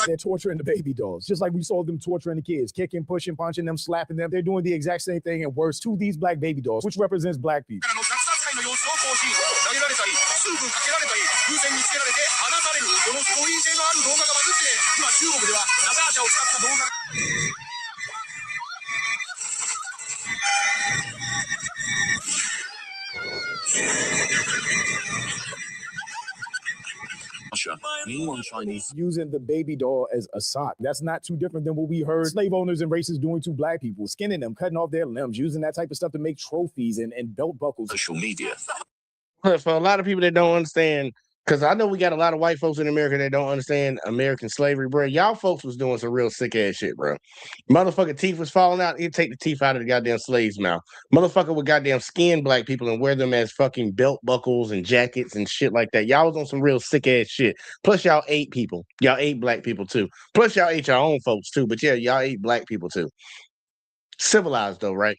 They're torturing the baby dolls, just like we saw them torturing the kids, kicking, pushing, punching them, slapping them. They're doing the exact same thing and worse to these black baby dolls, which represents black people. Asia. Meanwhile, Chinese using the baby doll as a sock. That's not too different than what we heard slave owners and racists doing to black people, skinning them, cutting off their limbs, using that type of stuff to make trophies and belt buckles. Social media. But for a lot of people that don't understand, because I know we got a lot of white folks in America that don't understand American slavery, bro. Y'all folks was doing some real sick ass shit, bro. Motherfucking teeth was falling out. He'd take the teeth out of the goddamn slave's mouth. Motherfucker would goddamn skin black people and wear them as fucking belt buckles and jackets and shit like that. Y'all was on some real sick ass shit. Plus, y'all ate people. Y'all ate black people too. Plus, y'all ate your own folks too. But yeah, y'all ate black people too. Civilized though, right?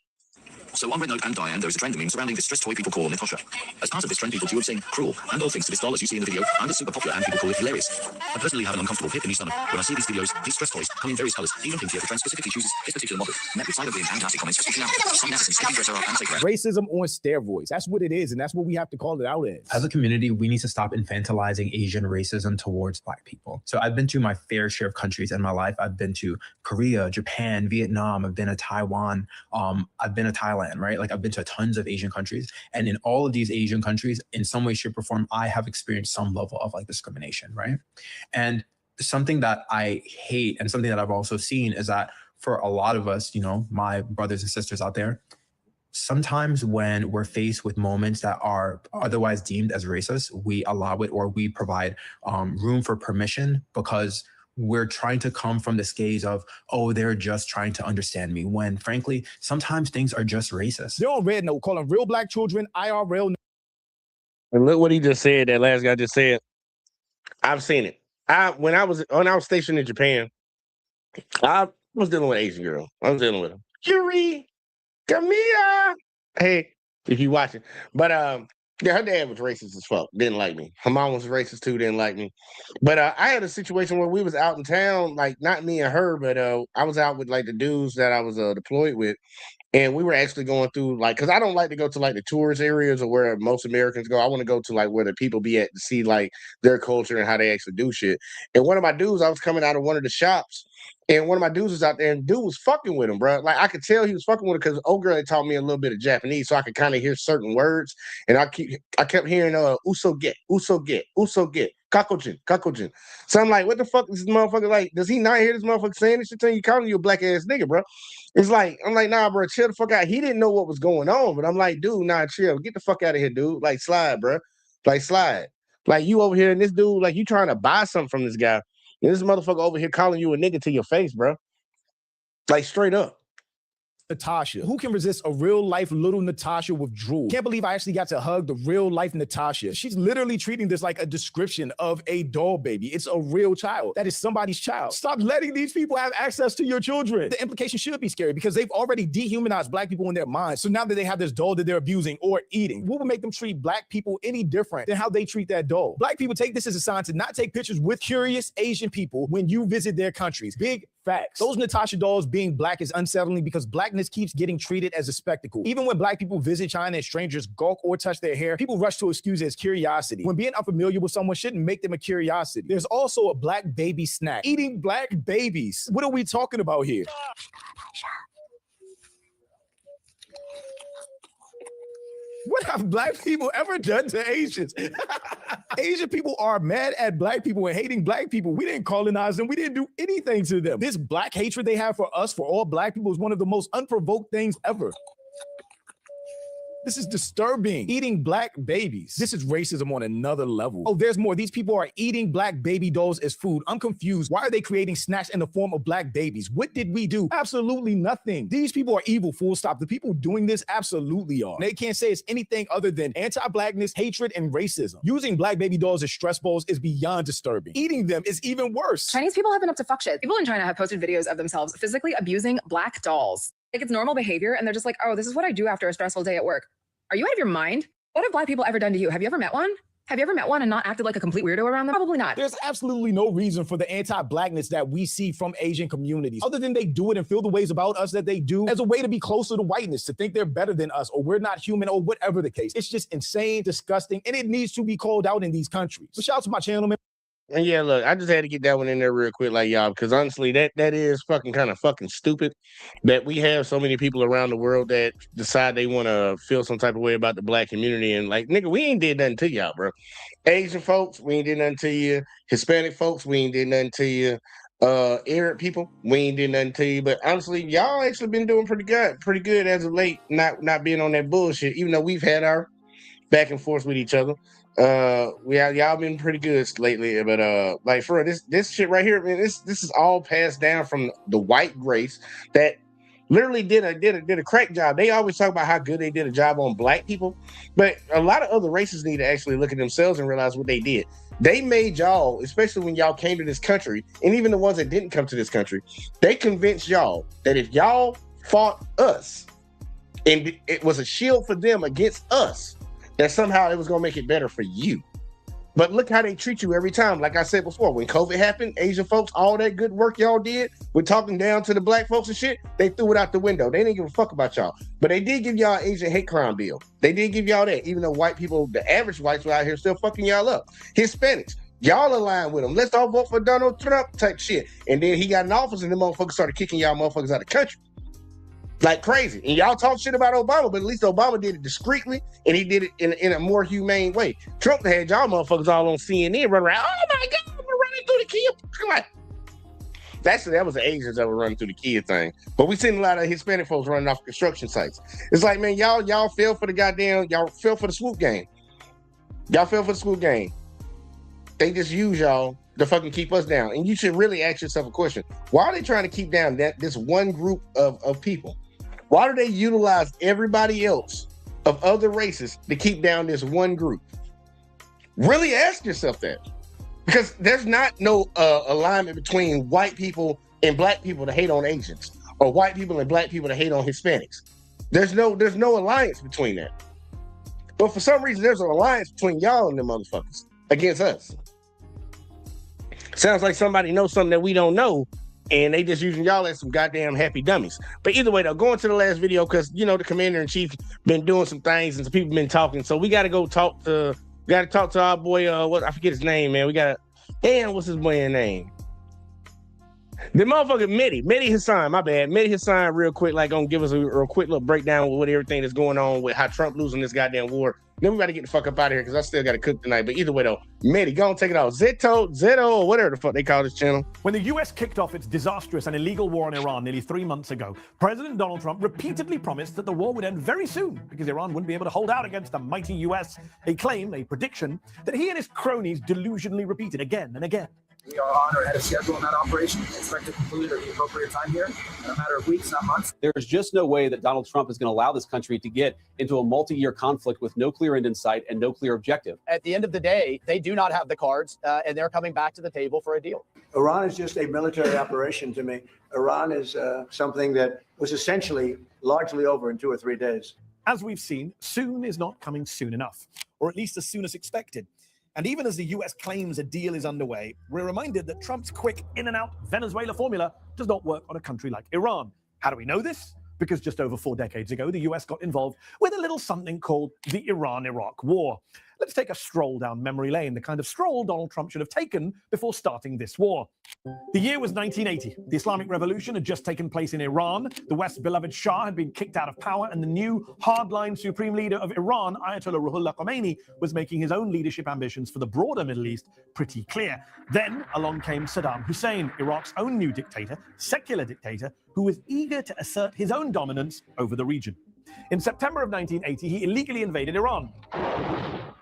So on Red Note and Diane, there is a trend meme surrounding this stress toy people call Natasha. As part of this trend, people do saying cruel and all things to this doll as you see in the video, and it's super popular and people call it hilarious. I personally have an uncomfortable pit in my stomach when I see these videos. These stress toys come in various colors, even pink here. The trend specifically chooses this particular model. Met with side of being fantastic comments for speaking out. Some netizens taking dress her up and take racism on steroids. That's what it is, and that's what we have to call it out as. As a community, we need to stop infantilizing Asian racism towards Black people. So I've been to my fair share of countries in my life. I've been to Korea, Japan, Vietnam. I've been to Taiwan. I've been to Thailand, right? Like I've been to tons of Asian countries. And in all of these Asian countries, in some way, shape, or form, I have experienced some level of like discrimination, right? And something that I hate and something that I've also seen is that for a lot of us, you know, my brothers and sisters out there, sometimes when we're faced with moments that are otherwise deemed as racist, we allow it or we provide room for permission because we're trying to come from this gaze of, oh, they're just trying to understand me, when frankly, sometimes things are just racist. They're on Red Note calling real black children IRL. And look what he just said, that last guy just said. I've seen it. When I was stationed in Japan, I was dealing with an Asian girl. I was dealing with her. Yuri, come here. Hey, if you watching. But yeah, her dad was racist as fuck. Didn't like me. Her mom was racist too. Didn't like me. But I had a situation where we was out in town, like not me and her, but I was out with like the dudes that I was deployed with. And we were actually going through like, because I don't like to go to like the tourist areas or where most Americans go. I want to go to like where the people be at to see like their culture and how they actually do shit. And one of my dudes, I was coming out of one of the shops, and one of my dudes was out there, and dude was fucking with him, bro. Like I could tell he was fucking with her because old girl had taught me a little bit of Japanese, so I could kind of hear certain words. And I kept hearing uso get, kakojin, kakojin. So I'm like, what the fuck is this motherfucker like? Does he not hear this motherfucker saying this shit to you? Calling you a black ass nigga, bro. It's like, I'm like, nah, bro, chill the fuck out. He didn't know what was going on, but I'm like, dude, nah, chill. Get the fuck out of here, dude. Like, slide, bro. Like, slide. Like, you over here and this dude, like, you trying to buy something from this guy. And this motherfucker over here calling you a nigga to your face, bro. Like, straight up. Natasha. Who can resist a real life little Natasha with drool? Can't believe I actually got to hug the real life Natasha. She's literally treating this like a description of a doll baby. It's a real child. That is somebody's child. Stop letting these people have access to your children. The implication should be scary because they've already dehumanized black people in their minds. So now that they have this doll that they're abusing or eating, what would make them treat black people any different than how they treat that doll? Black people take this as a sign to not take pictures with curious Asian people when you visit their countries. Big facts. Those Natasha dolls being black is unsettling because blackness keeps getting treated as a spectacle. Even when black people visit China and strangers gawk or touch their hair, people rush to excuse it as curiosity. When being unfamiliar with someone shouldn't make them a curiosity. There's also a black baby snack. Eating black babies. What are we talking about here? What have black people ever done to Asians? Asian people are mad at black people and hating black people. We didn't colonize them. We didn't do anything to them. This black hatred they have for us, for all black people, is one of the most unprovoked things ever. This is disturbing. Eating black babies. This is racism on another level. Oh, there's more. These people are eating black baby dolls as food. I'm confused. Why are they creating snacks in the form of black babies? What did we do? Absolutely nothing. These people are evil, full stop. The people doing this absolutely are. They can't say it's anything other than anti-blackness, hatred, and racism. Using black baby dolls as stress balls is beyond disturbing. Eating them is even worse. Chinese people have been up to fuck shit. People in China have posted videos of themselves physically abusing black dolls. Like it's normal behavior, and they're just like, oh, this is what I do after a stressful day at work. Are you out of your mind? What have black people ever done to you? Have you ever met one? Have you ever met one and not acted like a complete weirdo around them? Probably not. There's absolutely no reason for the anti-blackness that we see from Asian communities, other than they do it and feel the ways about us that they do as a way to be closer to whiteness, to think they're better than us, or we're not human, or whatever the case. It's just insane, disgusting, and it needs to be called out in these countries. So shout out to my channel, man. And yeah, look, I just had to get that one in there real quick, like y'all, because honestly, that is kind of fucking stupid that we have so many people around the world that decide they want to feel some type of way about the black community, and like, nigga, we ain't did nothing to y'all, bro. Asian folks, we ain't did nothing to you. Hispanic folks, we ain't did nothing to you. Arab people, we ain't did nothing to you. But honestly, y'all actually been doing pretty good as of late, not being on that bullshit, even though we've had our back and forth with each other. Y'all been pretty good lately, but like for real, this shit right here, man, this is all passed down from the white race that literally did a crack job. They always talk about how good they did a job on black people, but a lot of other races need to actually look at themselves and realize what they did. They made y'all, especially when y'all came to this country, and even the ones that didn't come to this country, they convinced y'all that if y'all fought us and it was a shield for them against us, that somehow it was going to make it better for you. But look how they treat you every time. Like I said before, when COVID happened, Asian folks, all that good work y'all did with talking down to the black folks and shit, they threw it out the window. They didn't give a fuck about y'all. But they did give y'all Asian hate crime bill. They did give y'all that, even though white people, the average whites were out here still fucking y'all up. Hispanics, y'all aligned with them. Let's all vote for Donald Trump type shit. And then he got in office and the motherfuckers started kicking y'all motherfuckers out of the country. Like crazy. And y'all talk shit about Obama, but at least Obama did it discreetly and he did it in a more humane way. Trump had y'all motherfuckers all on CNN running around, oh my God, we're running through the kid. Come on. That was the Asians that were running through the kid thing. But we seen a lot of Hispanic folks running off construction sites. It's like, man, y'all fell for y'all fell for the swoop game. Y'all fell for the swoop game. They just use y'all to fucking keep us down. And you should really ask yourself a question. Why are they trying to keep down this one group of people? Why do they utilize everybody else of other races to keep down this one group? Really ask yourself that. Because there's not no alignment between white people and black people to hate on Asians, or white people and black people to hate on Hispanics. There's no alliance between that. But for some reason, there's an alliance between y'all and them motherfuckers against us. Sounds like somebody knows something that we don't know, and they just using y'all as some goddamn happy dummies. But either way, though, going to the last video, because, you know, the commander-in-chief been doing some things and some people been talking, so we got to go talk to our boy, I forget his name, man. What's his boy's name? The motherfucker Mehdi Hassan, my bad. Mehdi Hassan, real quick, like, gonna give us a quick little breakdown with everything that's going on with how Trump losing this goddamn war. Then we got to get the fuck up out of here because I still got to cook tonight. But either way, though, Mehdi, go and take it out. Zeto, or whatever the fuck they call this channel. When the US kicked off its disastrous and illegal war on Iran nearly 3 months ago, President Donald Trump repeatedly promised that the war would end very soon because Iran wouldn't be able to hold out against the mighty US. A claim, a prediction, that he and his cronies delusionally repeated again and again. We are on or ahead of schedule in that operation. Expect to conclude at the appropriate time here in a matter of weeks, not months. There's just no way that Donald Trump is going to allow this country to get into a multi-year conflict with no clear end in sight and no clear objective. At the end of the day, they do not have the cards, and they're coming back to the table for a deal. Iran is just a military operation to me. Iran is something that was essentially largely over in 2 or 3 days. As we've seen, soon is not coming soon enough, or at least as soon as expected. And even as the US claims a deal is underway, we're reminded that Trump's quick in-and-out Venezuela formula does not work on a country like Iran. How do we know this? Because just over 4 decades ago, the US got involved with a little something called the Iran-Iraq War. Let's take a stroll down memory lane, the kind of stroll Donald Trump should have taken before starting this war. The year was 1980. The Islamic Revolution had just taken place in Iran. The West's beloved Shah had been kicked out of power, and the new hardline supreme leader of Iran, Ayatollah Ruhollah Khomeini, was making his own leadership ambitions for the broader Middle East pretty clear. Then along came Saddam Hussein, Iraq's own new dictator, secular dictator, who was eager to assert his own dominance over the region. In September of 1980, he illegally invaded Iran,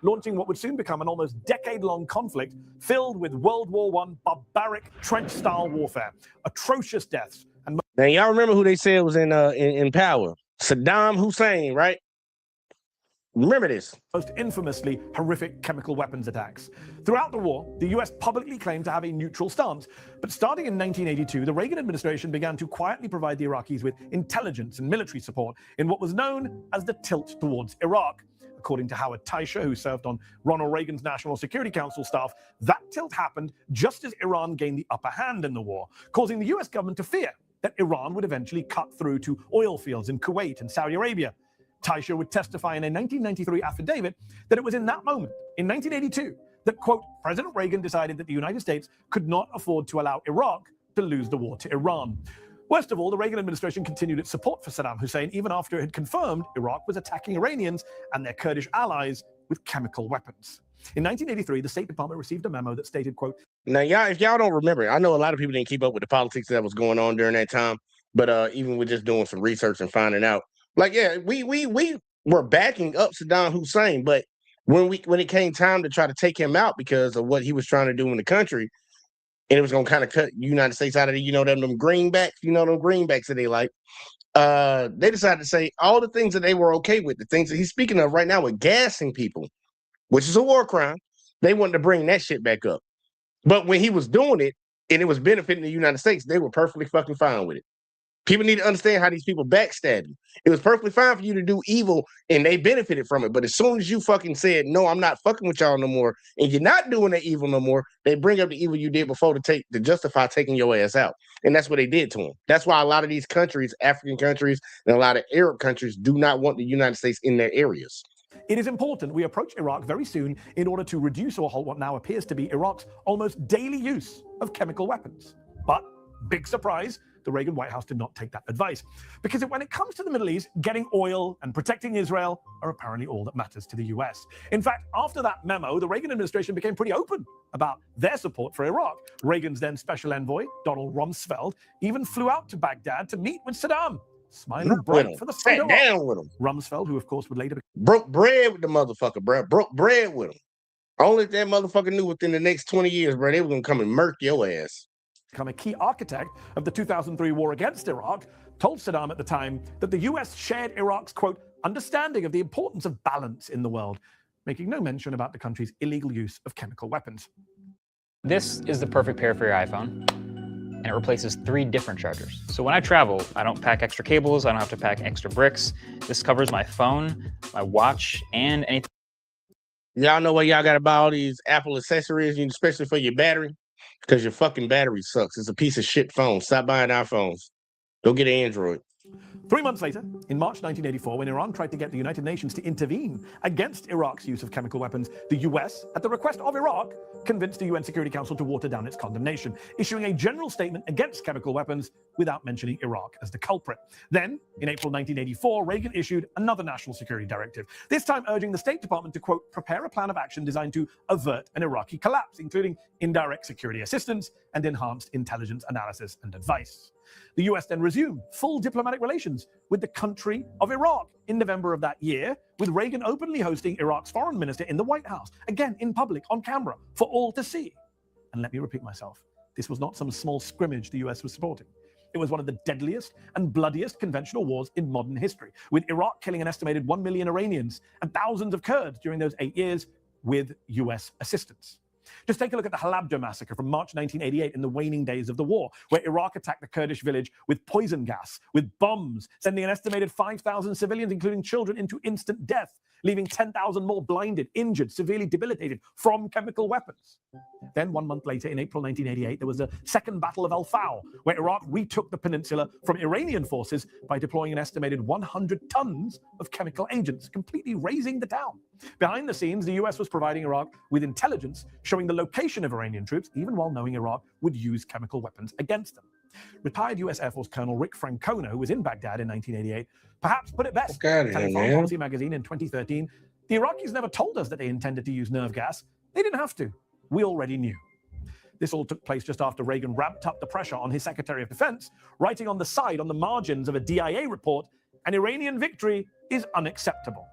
launching what would soon become an almost decade-long conflict filled with World War I barbaric trench-style warfare, atrocious deaths. And now, y'all remember who they said was in power? Saddam Hussein, right? Remember this. Most infamously horrific chemical weapons attacks. Throughout the war, the US publicly claimed to have a neutral stance. But starting in 1982, the Reagan administration began to quietly provide the Iraqis with intelligence and military support in what was known as the tilt towards Iraq. According to Howard Teicher, who served on Ronald Reagan's National Security Council staff, that tilt happened just as Iran gained the upper hand in the war, causing the US government to fear that Iran would eventually cut through to oil fields in Kuwait and Saudi Arabia. Teicher would testify in a 1993 affidavit that it was in that moment, in 1982, that, quote, President Reagan decided that the United States could not afford to allow Iraq to lose the war to Iran. Worst of all, the Reagan administration continued its support for Saddam Hussein even after it had confirmed Iraq was attacking Iranians and their Kurdish allies with chemical weapons. In 1983, the State Department received a memo that stated, quote, now, y'all, if y'all don't remember, I know a lot of people didn't keep up with the politics that was going on during that time, but even with just doing some research and finding out, like, yeah, we were backing up Saddam Hussein, but when it came time to try to take him out because of what he was trying to do in the country, and it was going to kind of cut the United States out of the, them greenbacks, them greenbacks that they like, they decided to say all the things that they were okay with, the things that he's speaking of right now with gassing people, which is a war crime. They wanted to bring that shit back up. But when he was doing it and it was benefiting the United States, they were perfectly fucking fine with it. People need to understand how these people backstab you. It was perfectly fine for you to do evil and they benefited from it. But as soon as you fucking said, no, I'm not fucking with y'all no more, and you're not doing that evil no more, they bring up the evil you did before to justify taking your ass out. And that's what they did to him. That's why a lot of these countries, African countries, and a lot of Arab countries do not want the United States in their areas. It is important we approach Iraq very soon in order to reduce or halt what now appears to be Iraq's almost daily use of chemical weapons. But, big surprise, the Reagan White House did not take that advice. Because when it comes to the Middle East, getting oil and protecting Israel are apparently all that matters to the US. In fact, after that memo, the Reagan administration became pretty open about their support for Iraq. Reagan's then special envoy, Donald Rumsfeld, even flew out to Baghdad to meet with Saddam. Smiling bright for the Sat down with him. Rumsfeld, who of course would later broke bread with the motherfucker, bro. Broke bread with him. Only that motherfucker knew within the next 20 years, bro, they were gonna come and murk your ass. Become a key architect of the 2003 war against Iraq, told Saddam at the time that the US shared Iraq's, quote, understanding of the importance of balance in the world, making no mention about the country's illegal use of chemical weapons. This is the perfect pair for your iPhone, and it replaces 3 different chargers. So when I travel, I don't pack extra cables, I don't have to pack extra bricks. This covers my phone, my watch, and anything. Y'all know why y'all gotta buy all these Apple accessories, especially for your battery? Because your fucking battery sucks. It's a piece of shit phone. Stop buying iPhones. Go get an Android. 3 months later, in March 1984, when Iran tried to get the United Nations to intervene against Iraq's use of chemical weapons, the US, at the request of Iraq, convinced the UN Security Council to water down its condemnation, issuing a general statement against chemical weapons without mentioning Iraq as the culprit. Then, in April 1984, Reagan issued another national security directive, this time urging the State Department to, quote, prepare a plan of action designed to avert an Iraqi collapse, including indirect security assistance and enhanced intelligence analysis and advice. The US then resumed full diplomatic relations with the country of Iraq in November of that year, with Reagan openly hosting Iraq's foreign minister in the White House, again in public, on camera, for all to see. And let me repeat myself, this was not some small scrimmage the US was supporting. It was one of the deadliest and bloodiest conventional wars in modern history, with Iraq killing an estimated 1 million Iranians and thousands of Kurds during those 8 years with US assistance. Just take a look at the Halabja massacre from March 1988 in the waning days of the war, where Iraq attacked the Kurdish village with poison gas, with bombs, sending an estimated 5,000 civilians, including children, into instant death, leaving 10,000 more blinded, injured, severely debilitated from chemical weapons. Then 1 month later, in April 1988, there was the Second Battle of Al Fau, where Iraq retook the peninsula from Iranian forces by deploying an estimated 100 tons of chemical agents, completely razing the town. Behind the scenes, the US was providing Iraq with intelligence showing the location of Iranian troops, even while knowing Iraq would use chemical weapons against them. Retired US Air Force Colonel Rick Francona, who was in Baghdad in 1988, perhaps put it best. Telling Foreign Policy magazine in 2013, the Iraqis never told us that they intended to use nerve gas. They didn't have to. We already knew. This all took place just after Reagan ramped up the pressure on his Secretary of Defense, writing on the side, on the margins of a DIA report, an Iranian victory is unacceptable.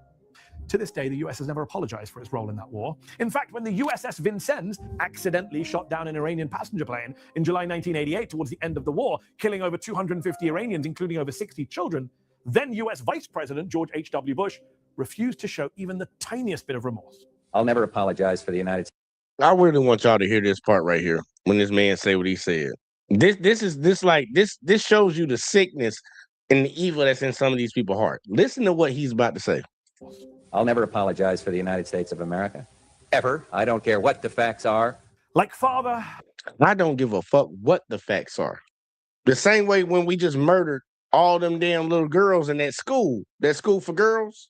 To this day, the US has never apologized for its role in that war. In fact, when the USS Vincennes accidentally shot down an Iranian passenger plane in July 1988 towards the end of the war, killing over 250 Iranians, including over 60 children, then US Vice President George H.W. Bush refused to show even the tiniest bit of remorse. I'll never apologize for the United States. I really want y'all to hear this part right here when this man say what he said. This shows you the sickness and the evil that's in some of these people's heart. Listen to what he's about to say. I'll never apologize for the United States of America. Ever. I don't care what the facts are. Like father. I don't give a fuck what the facts are. The same way when we just murdered all them damn little girls in that school for girls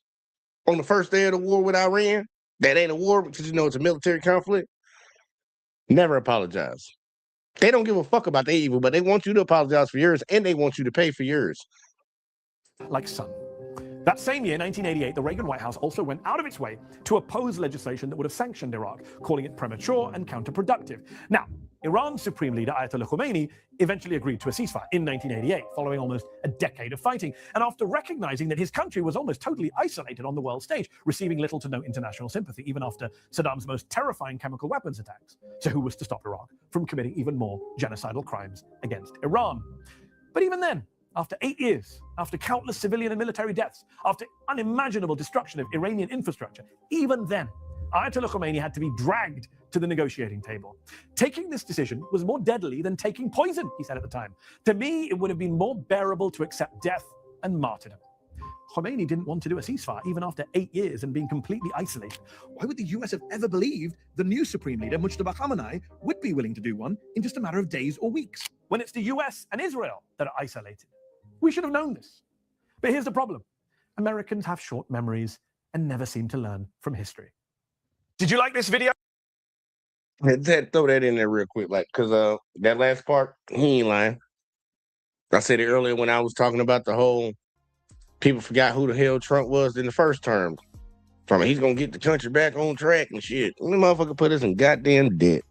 on the first day of the war with Iran. that ain't a war because you know it's a military conflict, never apologize. They don't give a fuck about the evil, but they want you to apologize for yours, and they want you to pay for yours. Like sun. That same year, 1988, the Reagan White House also went out of its way to oppose legislation that would have sanctioned Iraq, calling it premature and counterproductive. Now, Iran's supreme leader, Ayatollah Khomeini, eventually agreed to a ceasefire in 1988, following almost a decade of fighting, and after recognizing that his country was almost totally isolated on the world stage, receiving little to no international sympathy, even after Saddam's most terrifying chemical weapons attacks. So who was to stop Iraq from committing even more genocidal crimes against Iran? But even then, after 8 years, after countless civilian and military deaths, after unimaginable destruction of Iranian infrastructure, even then, Ayatollah Khomeini had to be dragged to the negotiating table. Taking this decision was more deadly than taking poison, he said at the time. To me, it would have been more bearable to accept death and martyrdom. Khomeini didn't want to do a ceasefire even after 8 years and being completely isolated. Why would the US have ever believed the new supreme leader, Mujtaba Khamenei, would be willing to do one in just a matter of days or weeks, when it's the US and Israel that are isolated? We should have known this. But here's the problem. Americans have short memories and never seem to learn from history. Did you like this video? Throw that in there real quick, like, because that last part, he ain't lying. I said it earlier when I was talking about the whole people forgot who the hell Trump was in the first term. From he's gonna get the country back on track and shit. The motherfucker put us in goddamn debt.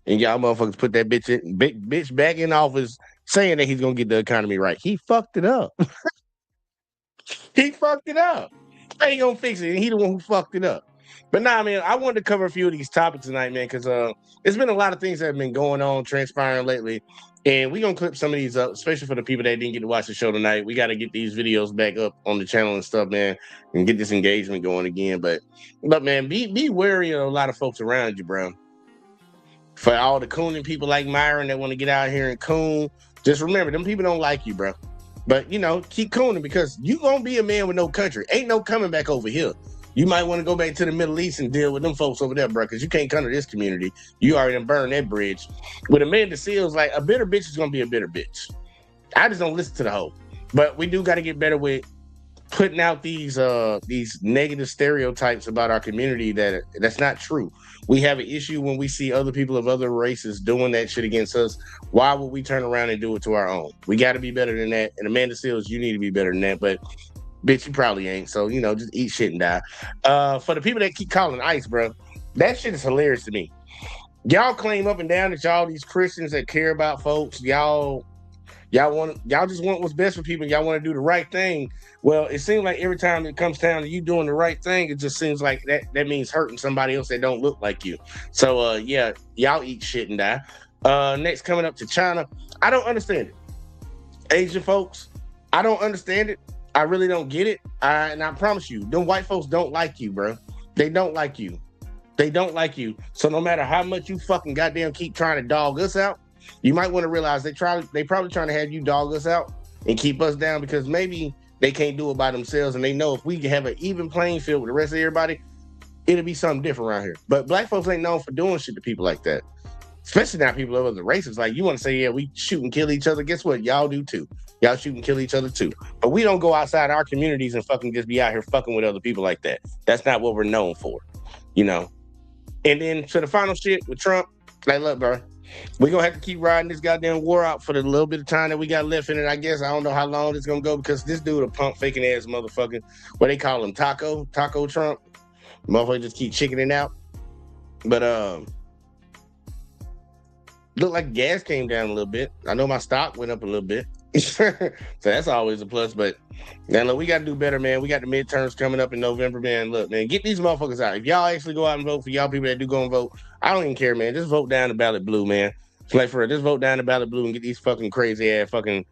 And y'all motherfuckers put that bitch back in office saying that he's gonna get the economy right. He fucked it up. He fucked it up. I ain't gonna fix it. And he the one who fucked it up. But nah, man, I wanted to cover a few of these topics tonight, man, because there's been a lot of things that have been going on, transpiring lately. And we're going to clip some of these up, especially for the people that didn't get to watch the show tonight. We got to get these videos back up on the channel and stuff, man, and get this engagement going again. But man, be wary of a lot of folks around you, bro. For all the cooning people like Myron that want to get out here and coon, just remember, them people don't like you, bro. But, you know, keep cooning because you going to be a man with no country. Ain't no coming back over here. You might want to go back to the Middle East and deal with them folks over there, bro, because you can't come to this community. You already done burned that bridge. With Amanda Seals, like, a bitter bitch is going to be a bitter bitch. I just don't listen to the hoe. But we do got to get better with putting out these negative stereotypes about our community that's not true. We have an issue when we see other people of other races doing that shit against us. Why would we turn around and do it to our own? We got to be better than that. And Amanda Seals, you need to be better than that. But bitch, you probably ain't. So, you know, just eat shit and die. For the people that keep calling ICE, bro, that shit is hilarious to me. Y'all claim up and down that y'all these Christians that care about folks. Y'all just want what's best for people. Y'all want to do the right thing. Well, it seems like every time it comes down to you doing the right thing, it just seems like that means hurting somebody else that don't look like you. So, yeah, y'all eat shit and die. Next, coming up to China. I don't understand it. Asian folks, I don't understand it. I really don't get it. And I promise you, them white folks don't like you, bro. They don't like you. They don't like you. So no matter how much you fucking goddamn keep trying to dog us out, you might want to realize they probably trying to have you dog us out and keep us down because maybe they can't do it by themselves. And they know if we can have an even playing field with the rest of everybody, it'll be something different around here. But black folks ain't known for doing shit to people like that. Especially now people of other races. Like, you want to say, yeah, we shoot and kill each other. Guess what? Y'all do too. Y'all shoot and kill each other too. But we don't go outside our communities and fucking just be out here fucking with other people like that. That's not what we're known for, you know? And then to the final shit with Trump, like, look, bro, we're going to have to keep riding this goddamn war out for the little bit of time that we got left in it. I guess I don't know how long it's going to go because this dude a punk faking ass motherfucker. What they call him, Taco Trump. Motherfucker just keep chickening out. But, looked like gas came down a little bit. I know my stock went up a little bit. So that's always a plus. But man, look, we got to do better, man. We got the midterms coming up in November, man. Look, man, get these motherfuckers out. If y'all actually go out and vote, for y'all people that do go and vote, I don't even care, man. Just vote down the ballot blue, man. It's like, for real, just vote down the ballot blue and get these fucking crazy ass fucking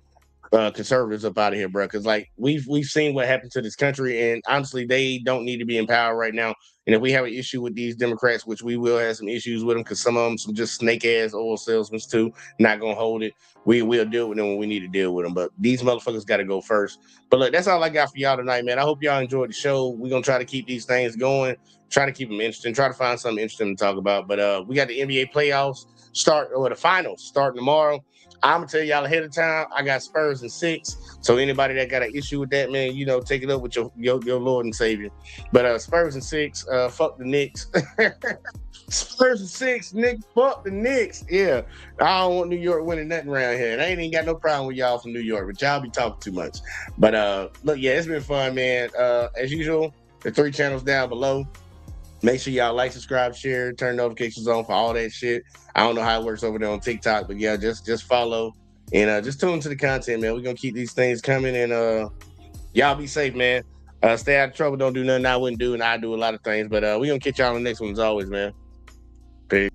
conservatives up out of here, bro. Because like we've seen what happened to this country, and honestly, they don't need to be in power right now. And if we have an issue with these Democrats, which we will have some issues with them, because some of them some just snake ass oil salesmen too, not gonna hold it. We will deal with them when we need to deal with them. But these motherfuckers got to go first. But look, that's all I got for y'all tonight, man. I hope y'all enjoyed the show. We're gonna try to keep these things going, try to keep them interesting, try to find something interesting to talk about. But we got the NBA playoffs. the finals starting tomorrow. I'm gonna tell y'all ahead of time. I got Spurs in 6. So anybody that got an issue with that, man, take it up with your Lord and Savior. But Spurs in 6. Fuck the Knicks. Spurs in 6. Nick, fuck the Knicks. Yeah, I don't want New York winning nothing around here, and I ain't even got no problem with y'all from New York, but y'all be talking too much. But look, yeah, it's been fun, man. As usual, the 3 channels down below. Make sure y'all like, subscribe, share, turn notifications on for all that shit. I don't know how it works over there on TikTok, but yeah, just follow and just tune to the content, man. We're gonna keep these things coming, and y'all be safe, man. Stay out of trouble, don't do nothing I wouldn't do, and I do a lot of things. But we're gonna catch y'all on the next one as always, man. Peace.